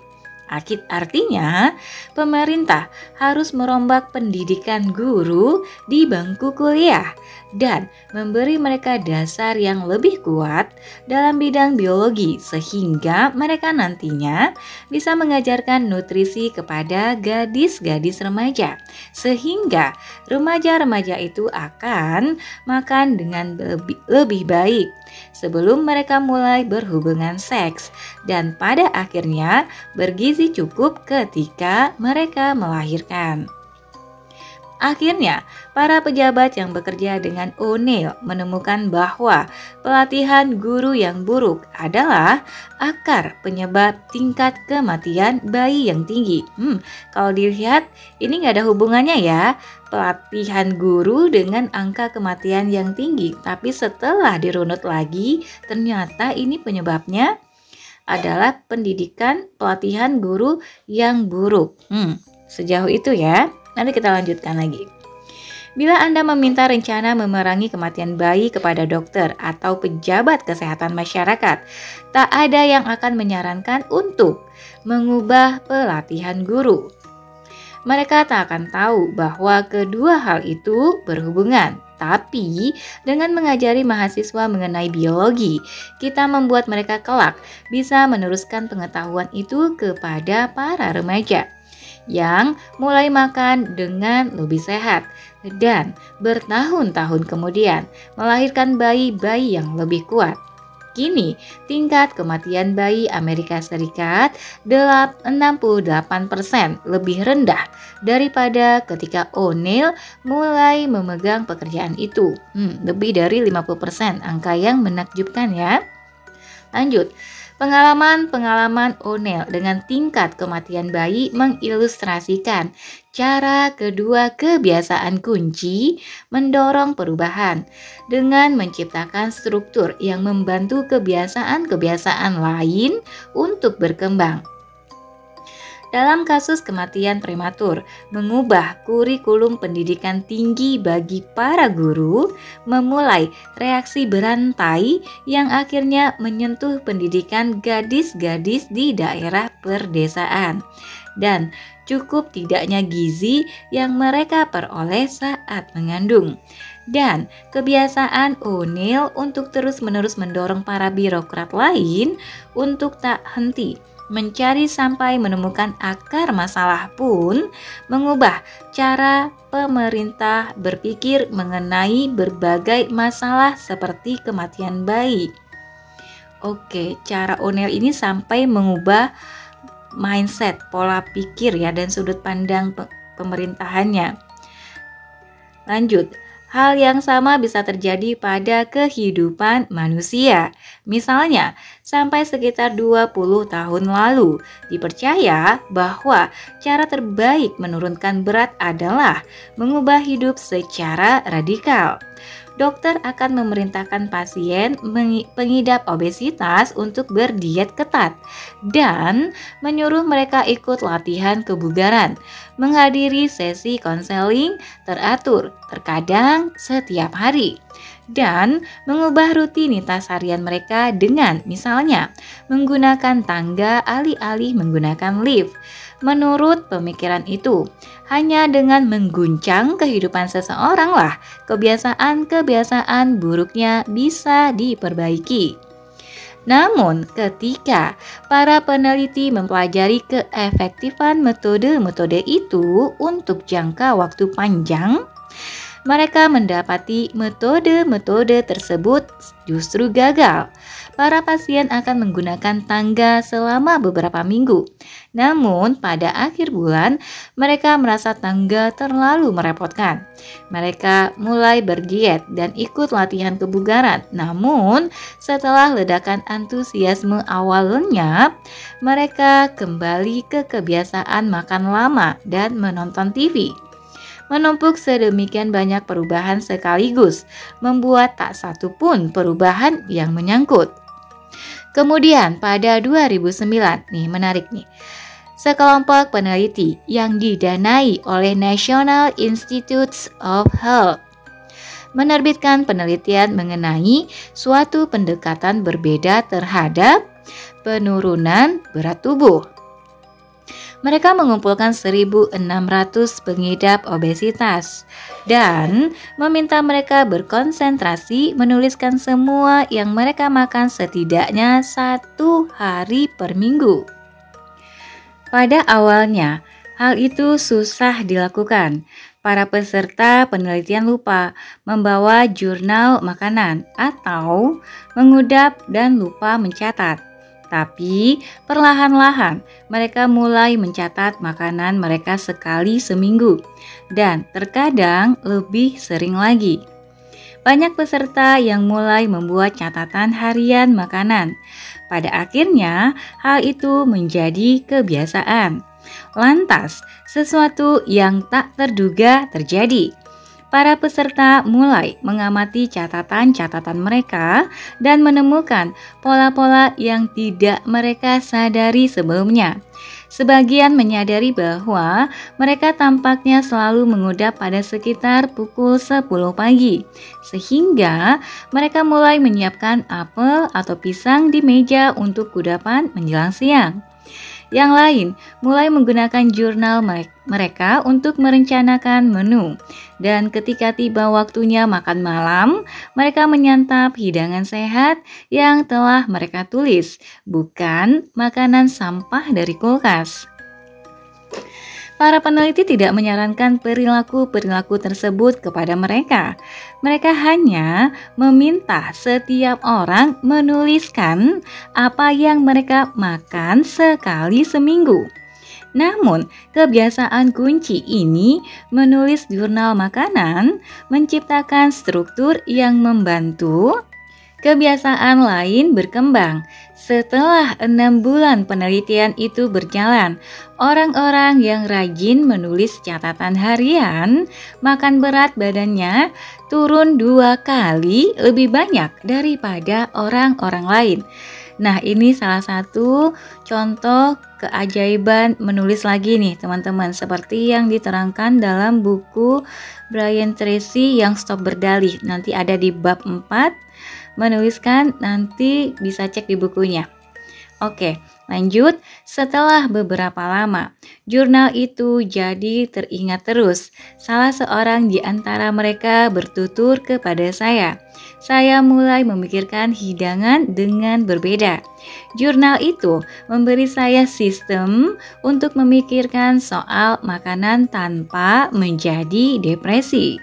Artinya, pemerintah harus merombak pendidikan guru di bangku kuliah dan memberi mereka dasar yang lebih kuat dalam bidang biologi sehingga mereka nantinya bisa mengajarkan nutrisi kepada gadis-gadis remaja sehingga remaja-remaja itu akan makan dengan lebih baik sebelum mereka mulai berhubungan seks dan pada akhirnya bergizi cukup ketika mereka melahirkan. Akhirnya, para pejabat yang bekerja dengan O'Neill menemukan bahwa pelatihan guru yang buruk adalah akar penyebab tingkat kematian bayi yang tinggi. Kalau dilihat, ini nggak ada hubungannya ya, pelatihan guru dengan angka kematian yang tinggi. Tapi setelah dirunut lagi, ternyata ini penyebabnya adalah pendidikan pelatihan guru yang buruk. Sejauh itu ya. Nanti kita lanjutkan lagi. Bila Anda meminta rencana memerangi kematian bayi kepada dokter atau pejabat kesehatan masyarakat, tak ada yang akan menyarankan untuk mengubah pelatihan guru. Mereka tak akan tahu bahwa kedua hal itu berhubungan. Tapi dengan mengajari mahasiswa mengenai biologi, kita membuat mereka kelak bisa meneruskan pengetahuan itu kepada para remaja yang mulai makan dengan lebih sehat dan bertahun-tahun kemudian melahirkan bayi-bayi yang lebih kuat. Kini, tingkat kematian bayi Amerika Serikat 68% lebih rendah daripada ketika O'Neill mulai memegang pekerjaan itu. Lebih dari 50%, angka yang menakjubkan ya. Lanjut. Pengalaman O'Neill dengan tingkat kematian bayi mengilustrasikan cara kedua kebiasaan kunci mendorong perubahan dengan menciptakan struktur yang membantu kebiasaan-kebiasaan lain untuk berkembang. Dalam kasus kematian prematur, mengubah kurikulum pendidikan tinggi bagi para guru, memulai reaksi berantai yang akhirnya menyentuh pendidikan gadis-gadis di daerah perdesaan. Dan cukup tidaknya gizi yang mereka peroleh saat mengandung. Dan kebiasaan O'Neill untuk terus-menerus mendorong para birokrat lain untuk tak henti mencari sampai menemukan akar masalah pun mengubah cara pemerintah berpikir mengenai berbagai masalah seperti kematian bayi. Oke, cara O'Neill ini sampai mengubah mindset, pola pikir ya dan sudut pandang pemerintahannya. Lanjut. Hal yang sama bisa terjadi pada kehidupan manusia. Misalnya, sampai sekitar 20 tahun lalu, dipercaya bahwa cara terbaik menurunkan berat adalah mengubah hidup secara radikal. Dokter akan memerintahkan pasien pengidap obesitas untuk berdiet ketat dan menyuruh mereka ikut latihan kebugaran, menghadiri sesi konseling teratur, terkadang setiap hari, dan mengubah rutinitas harian mereka dengan misalnya menggunakan tangga alih-alih menggunakan lift. Menurut pemikiran itu, hanya dengan mengguncang kehidupan seseorang lah kebiasaan-kebiasaan buruknya bisa diperbaiki. Namun, ketika para peneliti mempelajari keefektifan metode-metode itu untuk jangka waktu panjang, mereka mendapati metode-metode tersebut justru gagal. Para pasien akan menggunakan tangga selama beberapa minggu. Namun, pada akhir bulan, mereka merasa tangga terlalu merepotkan. Mereka mulai berdiet dan ikut latihan kebugaran. Namun, setelah ledakan antusiasme awal lenyap, mereka kembali ke kebiasaan makan lama dan menonton TV. Menumpuk sedemikian banyak perubahan sekaligus, membuat tak satu pun perubahan yang menyangkut. Kemudian pada 2009, nih menarik nih, sekelompok peneliti yang didanai oleh National Institutes of Health menerbitkan penelitian mengenai suatu pendekatan berbeda terhadap penurunan berat tubuh. Mereka mengumpulkan 1.600 pengidap obesitas dan meminta mereka berkonsentrasi menuliskan semua yang mereka makan setidaknya 1 hari per minggu. Pada awalnya, hal itu susah dilakukan. Para peserta penelitian lupa membawa jurnal makanan atau mengudap dan lupa mencatat. Tapi perlahan-lahan mereka mulai mencatat makanan mereka sekali seminggu dan terkadang lebih sering lagi. Banyak peserta yang mulai membuat catatan harian makanan. Pada akhirnya, hal itu menjadi kebiasaan. Lantas, sesuatu yang tak terduga terjadi. Para peserta mulai mengamati catatan-catatan mereka dan menemukan pola-pola yang tidak mereka sadari sebelumnya. Sebagian menyadari bahwa mereka tampaknya selalu mengudap pada sekitar pukul 10 pagi, sehingga mereka mulai menyiapkan apel atau pisang di meja untuk kudapan menjelang siang. Yang lain mulai menggunakan jurnal mereka untuk merencanakan menu. Dan ketika tiba waktunya makan malam, mereka menyantap hidangan sehat yang telah mereka tulis, bukan makanan sampah dari kulkas. Para peneliti tidak menyarankan perilaku-perilaku tersebut kepada mereka. Mereka hanya meminta setiap orang menuliskan apa yang mereka makan sekali seminggu. Namun, kebiasaan kunci ini menulis jurnal makanan menciptakan struktur yang membantu kebiasaan lain berkembang. Setelah 6 bulan penelitian itu berjalan, orang-orang yang rajin menulis catatan harian, makan berat badannya turun 2 kali lebih banyak daripada orang-orang lain. Nah, ini salah satu contoh keajaiban menulis lagi nih teman-teman, seperti yang diterangkan dalam buku Brian Tracy yang Stop Berdalih. Nanti ada di bab 4. Menuliskan, nanti bisa cek di bukunya. Oke, lanjut. Setelah beberapa lama, jurnal itu jadi teringat terus. Salah seorang di antara mereka bertutur kepada saya. Saya mulai memikirkan hidangan dengan berbeda. Jurnal itu memberi saya sistem untuk memikirkan soal makanan tanpa menjadi depresi.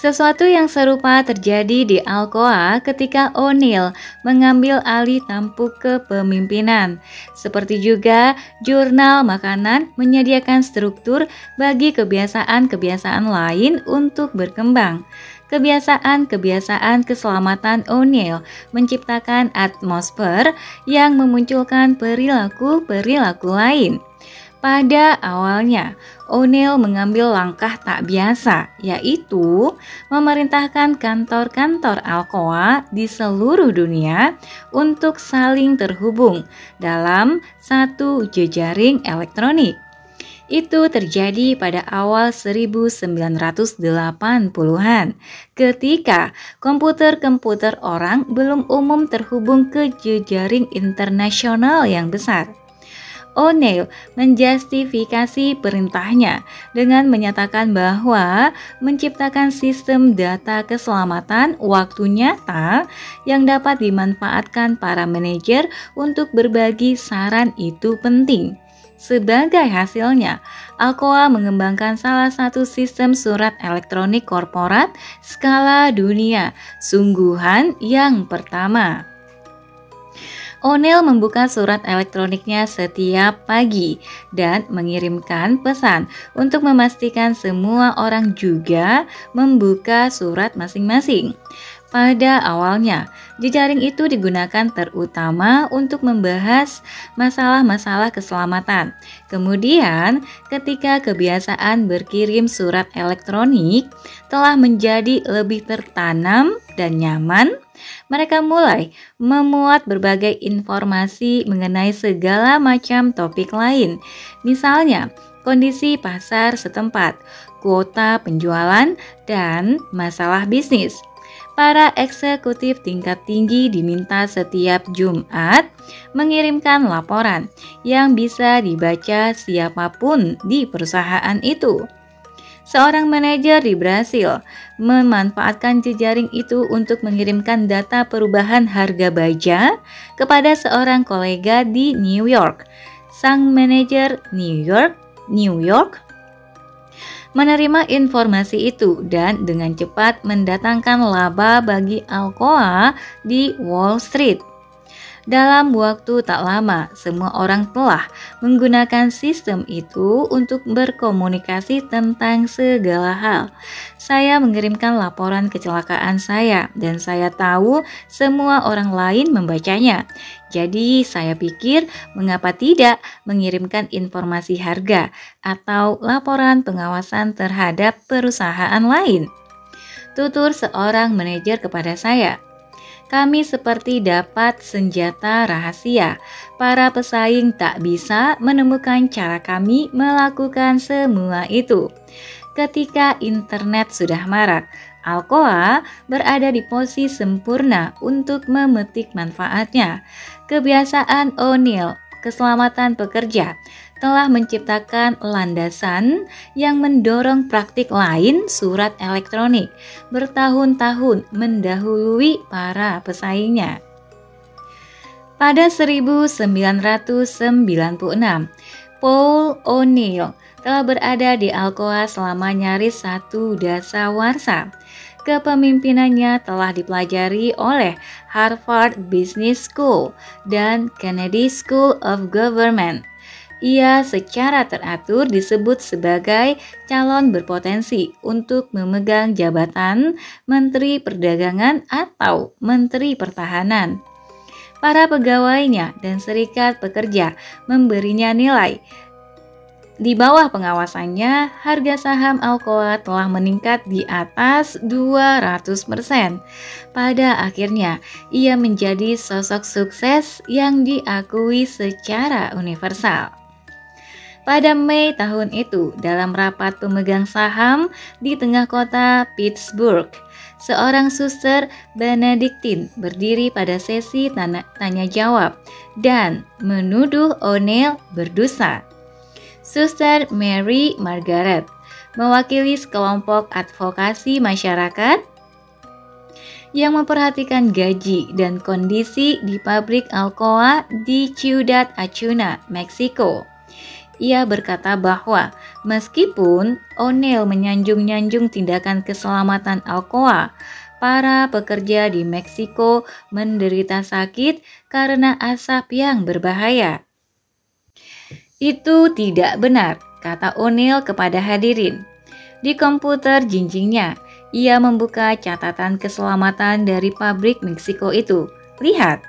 Sesuatu yang serupa terjadi di Alcoa ketika O'Neill mengambil alih tampuk kepemimpinan. Seperti juga jurnal makanan menyediakan struktur bagi kebiasaan-kebiasaan lain untuk berkembang. Kebiasaan-kebiasaan keselamatan O'Neill menciptakan atmosfer yang memunculkan perilaku-perilaku lain. Pada awalnya, O'Neill mengambil langkah tak biasa, yaitu memerintahkan kantor-kantor Alcoa di seluruh dunia untuk saling terhubung dalam satu jejaring elektronik. Itu terjadi pada awal 1980-an, ketika komputer-komputer orang belum umum terhubung ke jejaring internasional yang besar. O'Neill menjustifikasi perintahnya dengan menyatakan bahwa menciptakan sistem data keselamatan waktu nyata yang dapat dimanfaatkan para manajer untuk berbagi saran itu penting. Sebagai hasilnya, Alcoa mengembangkan salah satu sistem surat elektronik korporat skala dunia, sungguhan yang pertama. O'Neill membuka surat elektroniknya setiap pagi dan mengirimkan pesan untuk memastikan semua orang juga membuka surat masing-masing. Pada awalnya, jejaring itu digunakan terutama untuk membahas masalah-masalah keselamatan. Kemudian, ketika kebiasaan berkirim surat elektronik telah menjadi lebih tertanam dan nyaman, mereka mulai memuat berbagai informasi mengenai segala macam topik lain. Misalnya, kondisi pasar setempat, kuota penjualan, dan masalah bisnis. para eksekutif tingkat tinggi diminta setiap Jumat mengirimkan laporan yang bisa dibaca siapapun di perusahaan itu. Seorang manajer di Brasil memanfaatkan jejaring itu untuk mengirimkan data perubahan harga baja kepada seorang kolega di New York. Sang manajer New York menerima informasi itu dan dengan cepat mendatangkan laba bagi Alcoa di Wall Street. Dalam waktu tak lama, semua orang telah menggunakan sistem itu untuk berkomunikasi tentang segala hal. Saya mengirimkan laporan kecelakaan saya dan saya tahu semua orang lain membacanya. Jadi saya pikir mengapa tidak mengirimkan informasi harga atau laporan pengawasan terhadap perusahaan lain. Tutur seorang manajer kepada saya. Kami seperti dapat senjata rahasia. Para pesaing tak bisa menemukan cara kami melakukan semua itu. Ketika internet sudah marak, Alcoa berada di posisi sempurna untuk memetik manfaatnya. Kebiasaan O'Neill, keselamatan pekerja, telah menciptakan landasan yang mendorong praktik lain surat elektronik bertahun-tahun mendahului para pesaingnya. Pada 1996, Paul O'Neill telah berada di Alcoa selama nyaris 1 dasawarsa. Kepemimpinannya telah dipelajari oleh Harvard Business School dan Kennedy School of Government. Ia secara teratur disebut sebagai calon berpotensi untuk memegang jabatan Menteri Perdagangan atau Menteri Pertahanan. Para pegawainya dan serikat pekerja memberinya nilai. Di bawah pengawasannya, harga saham Alcoa telah meningkat di atas 200%. Pada akhirnya, ia menjadi sosok sukses yang diakui secara universal. Pada Mei tahun itu, dalam rapat pemegang saham di tengah kota Pittsburgh, seorang suster Benediktin berdiri pada sesi tanya jawab dan menuduh O'Neill berdosa. Suster Mary Margaret mewakili sekelompok advokasi masyarakat yang memperhatikan gaji dan kondisi di pabrik Alcoa di Ciudad Acuna, Meksiko. Ia berkata bahwa meskipun O'Neill menyanjung-nyanjung tindakan keselamatan Alcoa, para pekerja di Meksiko menderita sakit karena asap yang berbahaya. Itu tidak benar, kata O'Neill kepada hadirin. Di komputer jinjingnya, ia membuka catatan keselamatan dari pabrik Meksiko itu. Lihat,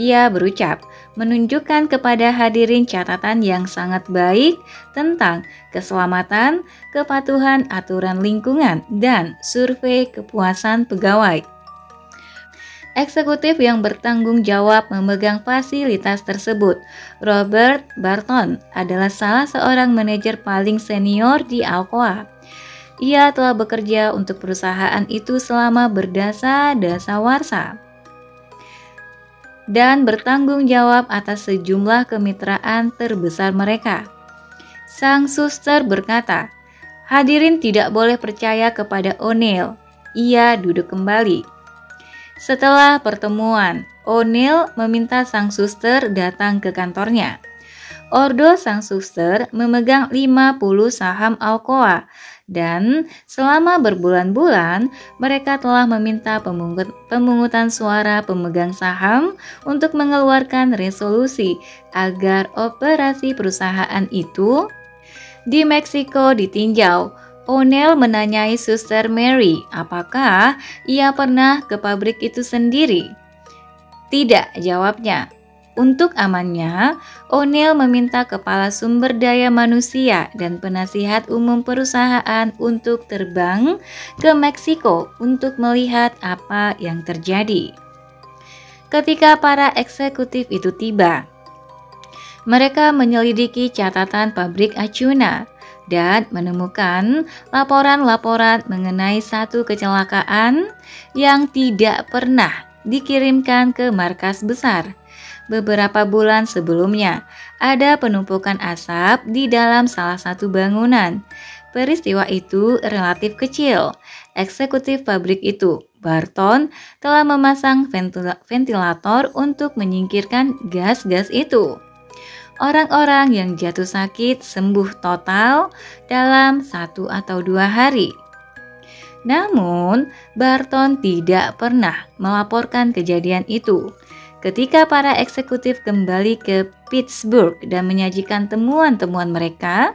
ia berucap, menunjukkan kepada hadirin catatan yang sangat baik tentang keselamatan, kepatuhan aturan lingkungan, dan survei kepuasan pegawai. Eksekutif yang bertanggung jawab memegang fasilitas tersebut, Robert Barton, adalah salah seorang manajer paling senior di Alcoa. Ia telah bekerja untuk perusahaan itu selama berdasa-dasawarsa dan bertanggung jawab atas sejumlah kemitraan terbesar mereka. Sang suster berkata, hadirin tidak boleh percaya kepada O'Neill. Ia duduk kembali. Setelah pertemuan, O'Neill meminta sang suster datang ke kantornya. Ordo sang suster memegang 50 saham Alcoa dan selama berbulan-bulan mereka telah meminta pemungutan suara pemegang saham untuk mengeluarkan resolusi agar operasi perusahaan itu di Meksiko ditinjau. O'Neill menanyai Suster Mary apakah ia pernah ke pabrik itu sendiri. Tidak, jawabnya. Untuk amannya, O'Neill meminta kepala sumber daya manusia dan penasihat umum perusahaan untuk terbang ke Meksiko untuk melihat apa yang terjadi. Ketika para eksekutif itu tiba, mereka menyelidiki catatan pabrik Acuna. dan menemukan laporan-laporan mengenai satu kecelakaan yang tidak pernah dikirimkan ke markas besar. Beberapa bulan sebelumnya, ada penumpukan asap di dalam salah satu bangunan. Peristiwa itu relatif kecil. Eksekutif pabrik itu, Barton, telah memasang ventilator untuk menyingkirkan gas-gas itu. Orang-orang yang jatuh sakit sembuh total dalam 1 atau 2 hari. Namun, Barton tidak pernah melaporkan kejadian itu. Ketika para eksekutif kembali ke Pittsburgh dan menyajikan temuan-temuan mereka,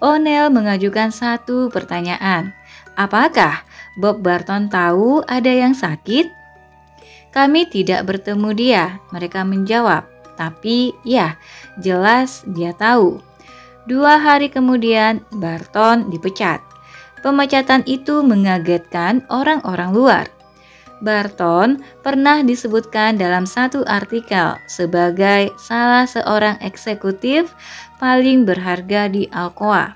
O'Neill mengajukan satu pertanyaan. Apakah Bob Barton tahu ada yang sakit? Kami tidak bertemu dia, mereka menjawab. Tapi ya, jelas dia tahu. 2 hari kemudian, Barton dipecat. Pemecatan itu mengagetkan orang-orang luar. Barton pernah disebutkan dalam satu artikel sebagai salah seorang eksekutif paling berharga di Alcoa.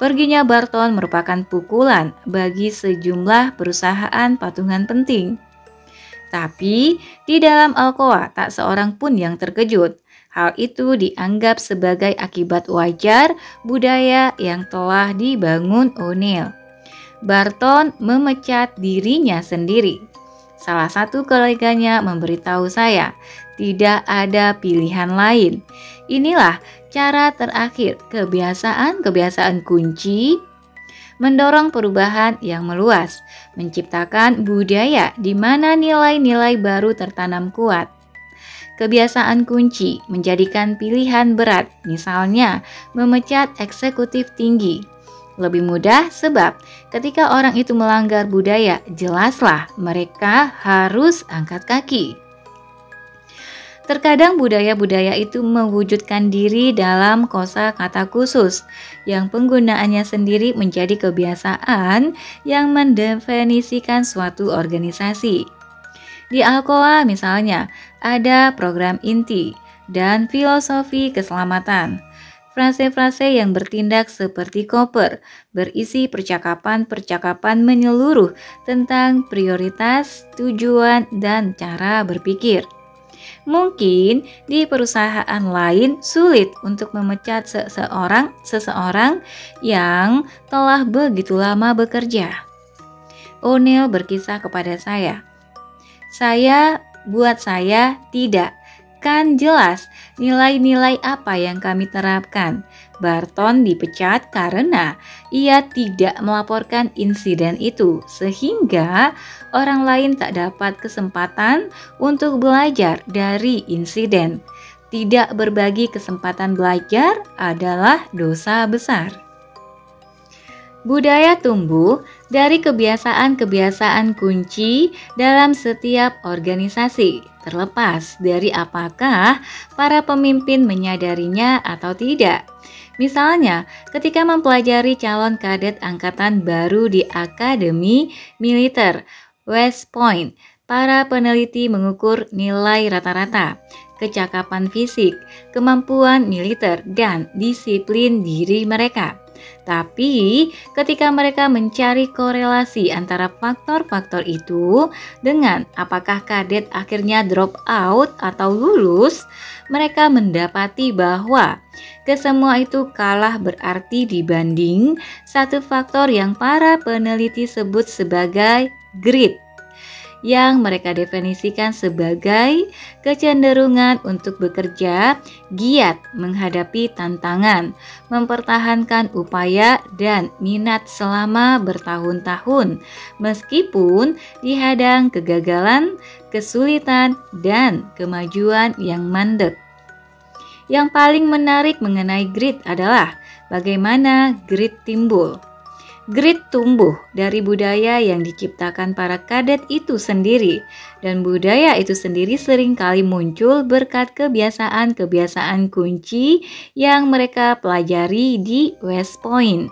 Perginya Barton merupakan pukulan bagi sejumlah perusahaan patungan penting. Tapi di dalam Alcoa tak seorang pun yang terkejut. Hal itu dianggap sebagai akibat wajar budaya yang telah dibangun O'Neill. Barton memecat dirinya sendiri. Salah satu koleganya memberitahu saya, tidak ada pilihan lain. Inilah cara terakhir kebiasaan-kebiasaan kunci mendorong perubahan yang meluas, menciptakan budaya di mana nilai-nilai baru tertanam kuat. Kebiasaan kunci menjadikan pilihan berat, misalnya memecat eksekutif tinggi. Lebih mudah sebab ketika orang itu melanggar budaya, jelaslah mereka harus angkat kaki. Terkadang budaya-budaya itu mewujudkan diri dalam kosakata khusus yang penggunaannya sendiri menjadi kebiasaan yang mendefinisikan suatu organisasi. Di Alcoa misalnya ada program inti dan filosofi keselamatan. Frase-frase yang bertindak seperti koper berisi percakapan-percakapan menyeluruh tentang prioritas, tujuan, dan cara berpikir. Mungkin di perusahaan lain sulit untuk memecat seseorang yang telah begitu lama bekerja. O'Neill berkisah kepada saya. Buat saya tidak. Kan jelas nilai-nilai apa yang kami terapkan. Barton dipecat karena ia tidak melaporkan insiden itu, sehingga orang lain tak dapat kesempatan untuk belajar dari insiden. Tidak berbagi kesempatan belajar adalah dosa besar. Budaya tumbuh dari kebiasaan-kebiasaan kunci dalam setiap organisasi, terlepas dari apakah para pemimpin menyadarinya atau tidak. Misalnya, ketika mempelajari calon kadet angkatan baru di Akademi Militer West Point, para peneliti mengukur nilai rata-rata, kecakapan fisik, kemampuan militer, dan disiplin diri mereka. Tapi ketika mereka mencari korelasi antara faktor-faktor itu dengan apakah kadet akhirnya drop out atau lulus, mereka mendapati bahwa kesemua itu kalah berarti dibanding satu faktor yang para peneliti sebut sebagai grit, yang mereka definisikan sebagai kecenderungan untuk bekerja giat menghadapi tantangan, mempertahankan upaya dan minat selama bertahun-tahun, meskipun dihadang kegagalan, kesulitan, dan kemajuan yang mandek. Yang paling menarik mengenai grit adalah bagaimana grit timbul. Grit tumbuh dari budaya yang diciptakan para kadet itu sendiri, dan budaya itu sendiri seringkali muncul berkat kebiasaan-kebiasaan kunci yang mereka pelajari di West Point.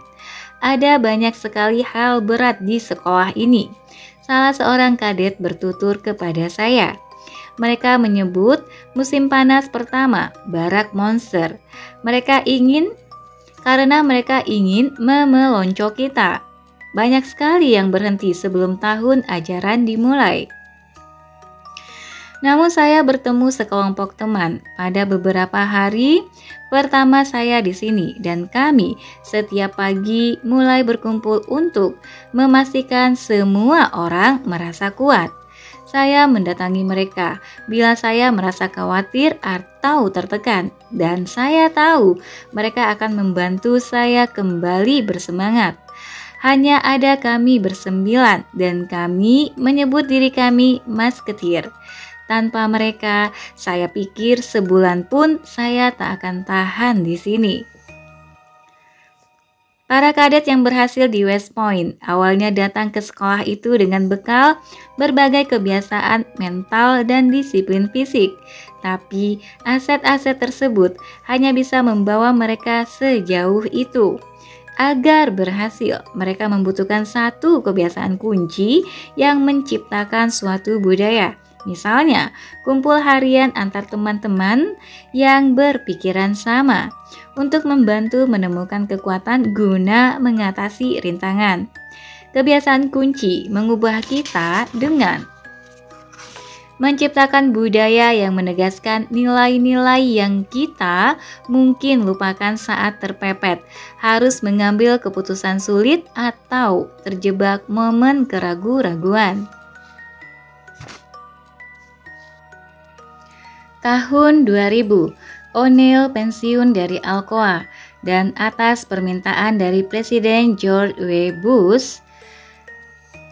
Ada banyak sekali hal berat di sekolah ini. Salah seorang kadet bertutur kepada saya. Mereka menyebut musim panas pertama barak monster. Mereka ingin karena mereka ingin memelonco kita. Banyak sekali yang berhenti sebelum tahun ajaran dimulai. Namun saya bertemu sekelompok teman pada beberapa hari pertama saya di sini dan kami setiap pagi mulai berkumpul untuk memastikan semua orang merasa kuat. Saya mendatangi mereka bila saya merasa khawatir atau tertekan dan saya tahu mereka akan membantu saya kembali bersemangat. Hanya ada kami bersembilan dan kami menyebut diri kami Masketir. Tanpa mereka, saya pikir sebulan pun saya tak akan tahan di sini. Para kadet yang berhasil di West Point awalnya datang ke sekolah itu dengan bekal berbagai kebiasaan mental dan disiplin fisik. Tapi aset-aset tersebut hanya bisa membawa mereka sejauh itu. Agar berhasil, mereka membutuhkan satu kebiasaan kunci yang menciptakan suatu budaya. Misalnya, kumpul harian antar teman-teman yang berpikiran sama untuk membantu menemukan kekuatan guna mengatasi rintangan. Kebiasaan kunci mengubah kita dengan menciptakan budaya yang menegaskan nilai-nilai yang kita mungkin lupakan saat terpepet, harus mengambil keputusan sulit atau terjebak momen keraguan-raguan. Tahun 2000, O'Neill pensiun dari Alcoa dan atas permintaan dari Presiden George W. Bush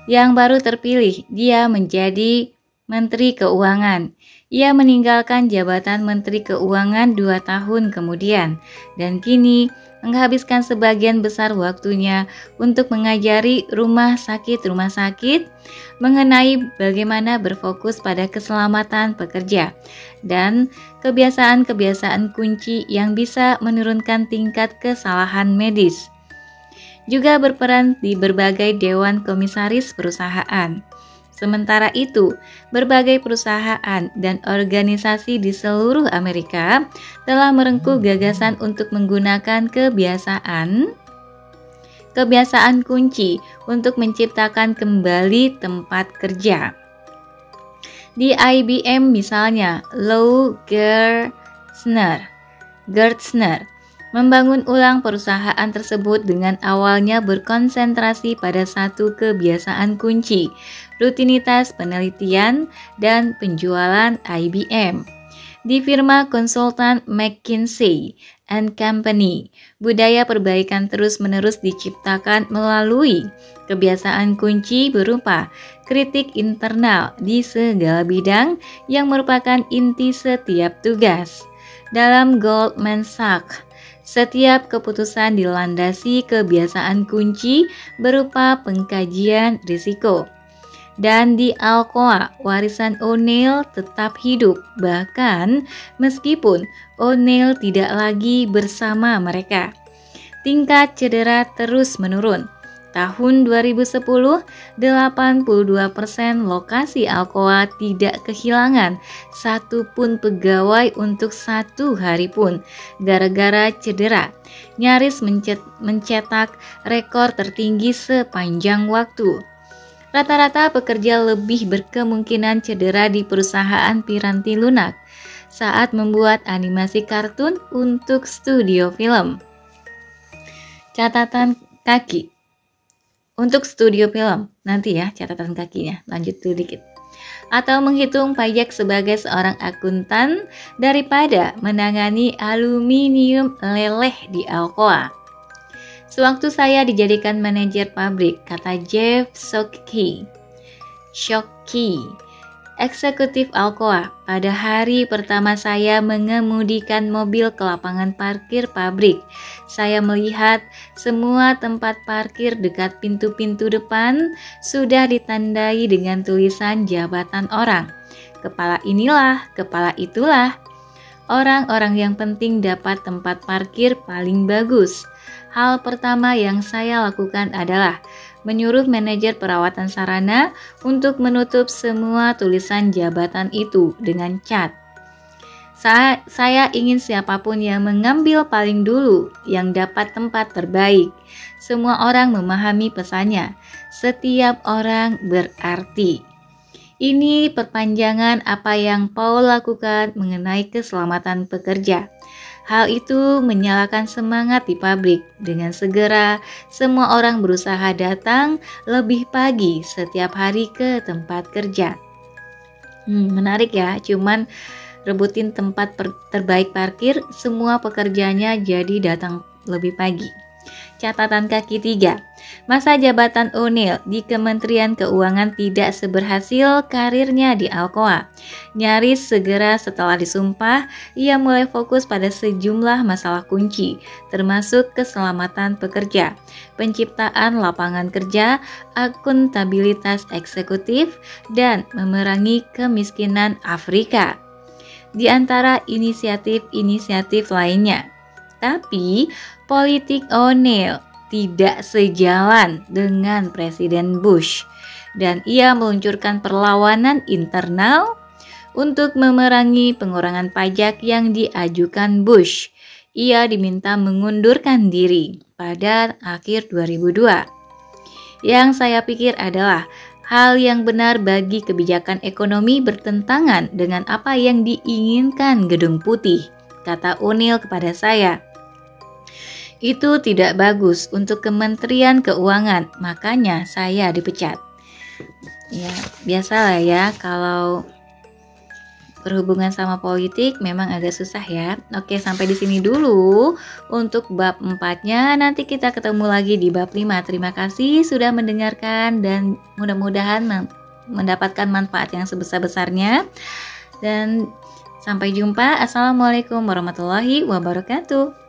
yang baru terpilih, dia menjadi Menteri Keuangan. Ia meninggalkan jabatan Menteri Keuangan 2 tahun kemudian dan kini menghabiskan sebagian besar waktunya untuk mengajari rumah sakit mengenai bagaimana berfokus pada keselamatan pekerja dan kebiasaan-kebiasaan kunci yang bisa menurunkan tingkat kesalahan medis. Juga berperan di berbagai dewan komisaris perusahaan. Sementara itu, berbagai perusahaan dan organisasi di seluruh Amerika telah merengkuh gagasan untuk menggunakan kebiasaan kunci untuk menciptakan kembali tempat kerja. Di IBM misalnya, Lou Gerstner membangun ulang perusahaan tersebut dengan awalnya berkonsentrasi pada satu kebiasaan kunci, rutinitas penelitian dan penjualan IBM. Di firma konsultan McKinsey & Company, budaya perbaikan terus-menerus diciptakan melalui kebiasaan kunci berupa kritik internal di segala bidang yang merupakan inti setiap tugas. Dalam Goldman Sachs, setiap keputusan dilandasi kebiasaan kunci berupa pengkajian risiko. Dan di Alcoa, warisan O'Neill tetap hidup, bahkan meskipun O'Neill tidak lagi bersama mereka. Tingkat cedera terus menurun. Tahun 2010, 82% lokasi Alcoa tidak kehilangan satu pun pegawai untuk 1 hari pun gara-gara cedera. Nyaris mencetak rekor tertinggi sepanjang waktu. Rata-rata pekerja lebih berkemungkinan cedera di perusahaan piranti lunak saat membuat animasi kartun untuk studio film. Catatan kaki untuk studio film, nanti ya catatan kakinya, lanjut dulu dikit. Atau menghitung pajak sebagai seorang akuntan daripada menangani aluminium leleh di Alcoa. Sewaktu saya dijadikan manajer pabrik, kata Jeff Shockey, eksekutif Alcoa, pada hari pertama saya mengemudikan mobil ke lapangan parkir pabrik. Saya melihat semua tempat parkir dekat pintu-pintu depan sudah ditandai dengan tulisan jabatan orang. Kepala inilah, kepala itulah. Orang-orang yang penting dapat tempat parkir paling bagus. Hal pertama yang saya lakukan adalah menyuruh manajer perawatan sarana untuk menutup semua tulisan jabatan itu dengan cat. Saya ingin siapapun yang mengambil paling dulu, yang dapat tempat terbaik. Semua orang memahami pesannya. Setiap orang berarti. Ini perpanjangan apa yang Paul lakukan mengenai keselamatan pekerja. Hal itu menyalakan semangat di pabrik. Dengan segera, semua orang berusaha datang lebih pagi setiap hari ke tempat kerja. Menarik ya, cuman rebutin tempat terbaik parkir, semua pekerjanya jadi datang lebih pagi. Catatan kaki 3. Masa jabatan O'Neill di Kementerian Keuangan tidak seberhasil karirnya di Alcoa. Nyaris segera setelah disumpah, ia mulai fokus pada sejumlah masalah kunci, termasuk keselamatan pekerja, penciptaan lapangan kerja, akuntabilitas eksekutif, dan memerangi kemiskinan Afrika. Di antara inisiatif-inisiatif lainnya. Tapi, politik O'Neill tidak sejalan dengan Presiden Bush, dan ia meluncurkan perlawanan internal untuk memerangi pengurangan pajak yang diajukan Bush. Ia diminta mengundurkan diri pada akhir 2002. Yang saya pikir adalah hal yang benar bagi kebijakan ekonomi bertentangan dengan apa yang diinginkan Gedung Putih, kata O'Neill kepada saya. Itu tidak bagus untuk Kementerian Keuangan, makanya saya dipecat. Ya, biasalah ya kalau berhubungan sama politik memang agak susah ya. Oke, sampai di sini dulu untuk bab 4-nya. Nanti kita ketemu lagi di bab 5. Terima kasih sudah mendengarkan dan mudah-mudahan mendapatkan manfaat yang sebesar-besarnya. Dan sampai jumpa. Assalamualaikum warahmatullahi wabarakatuh.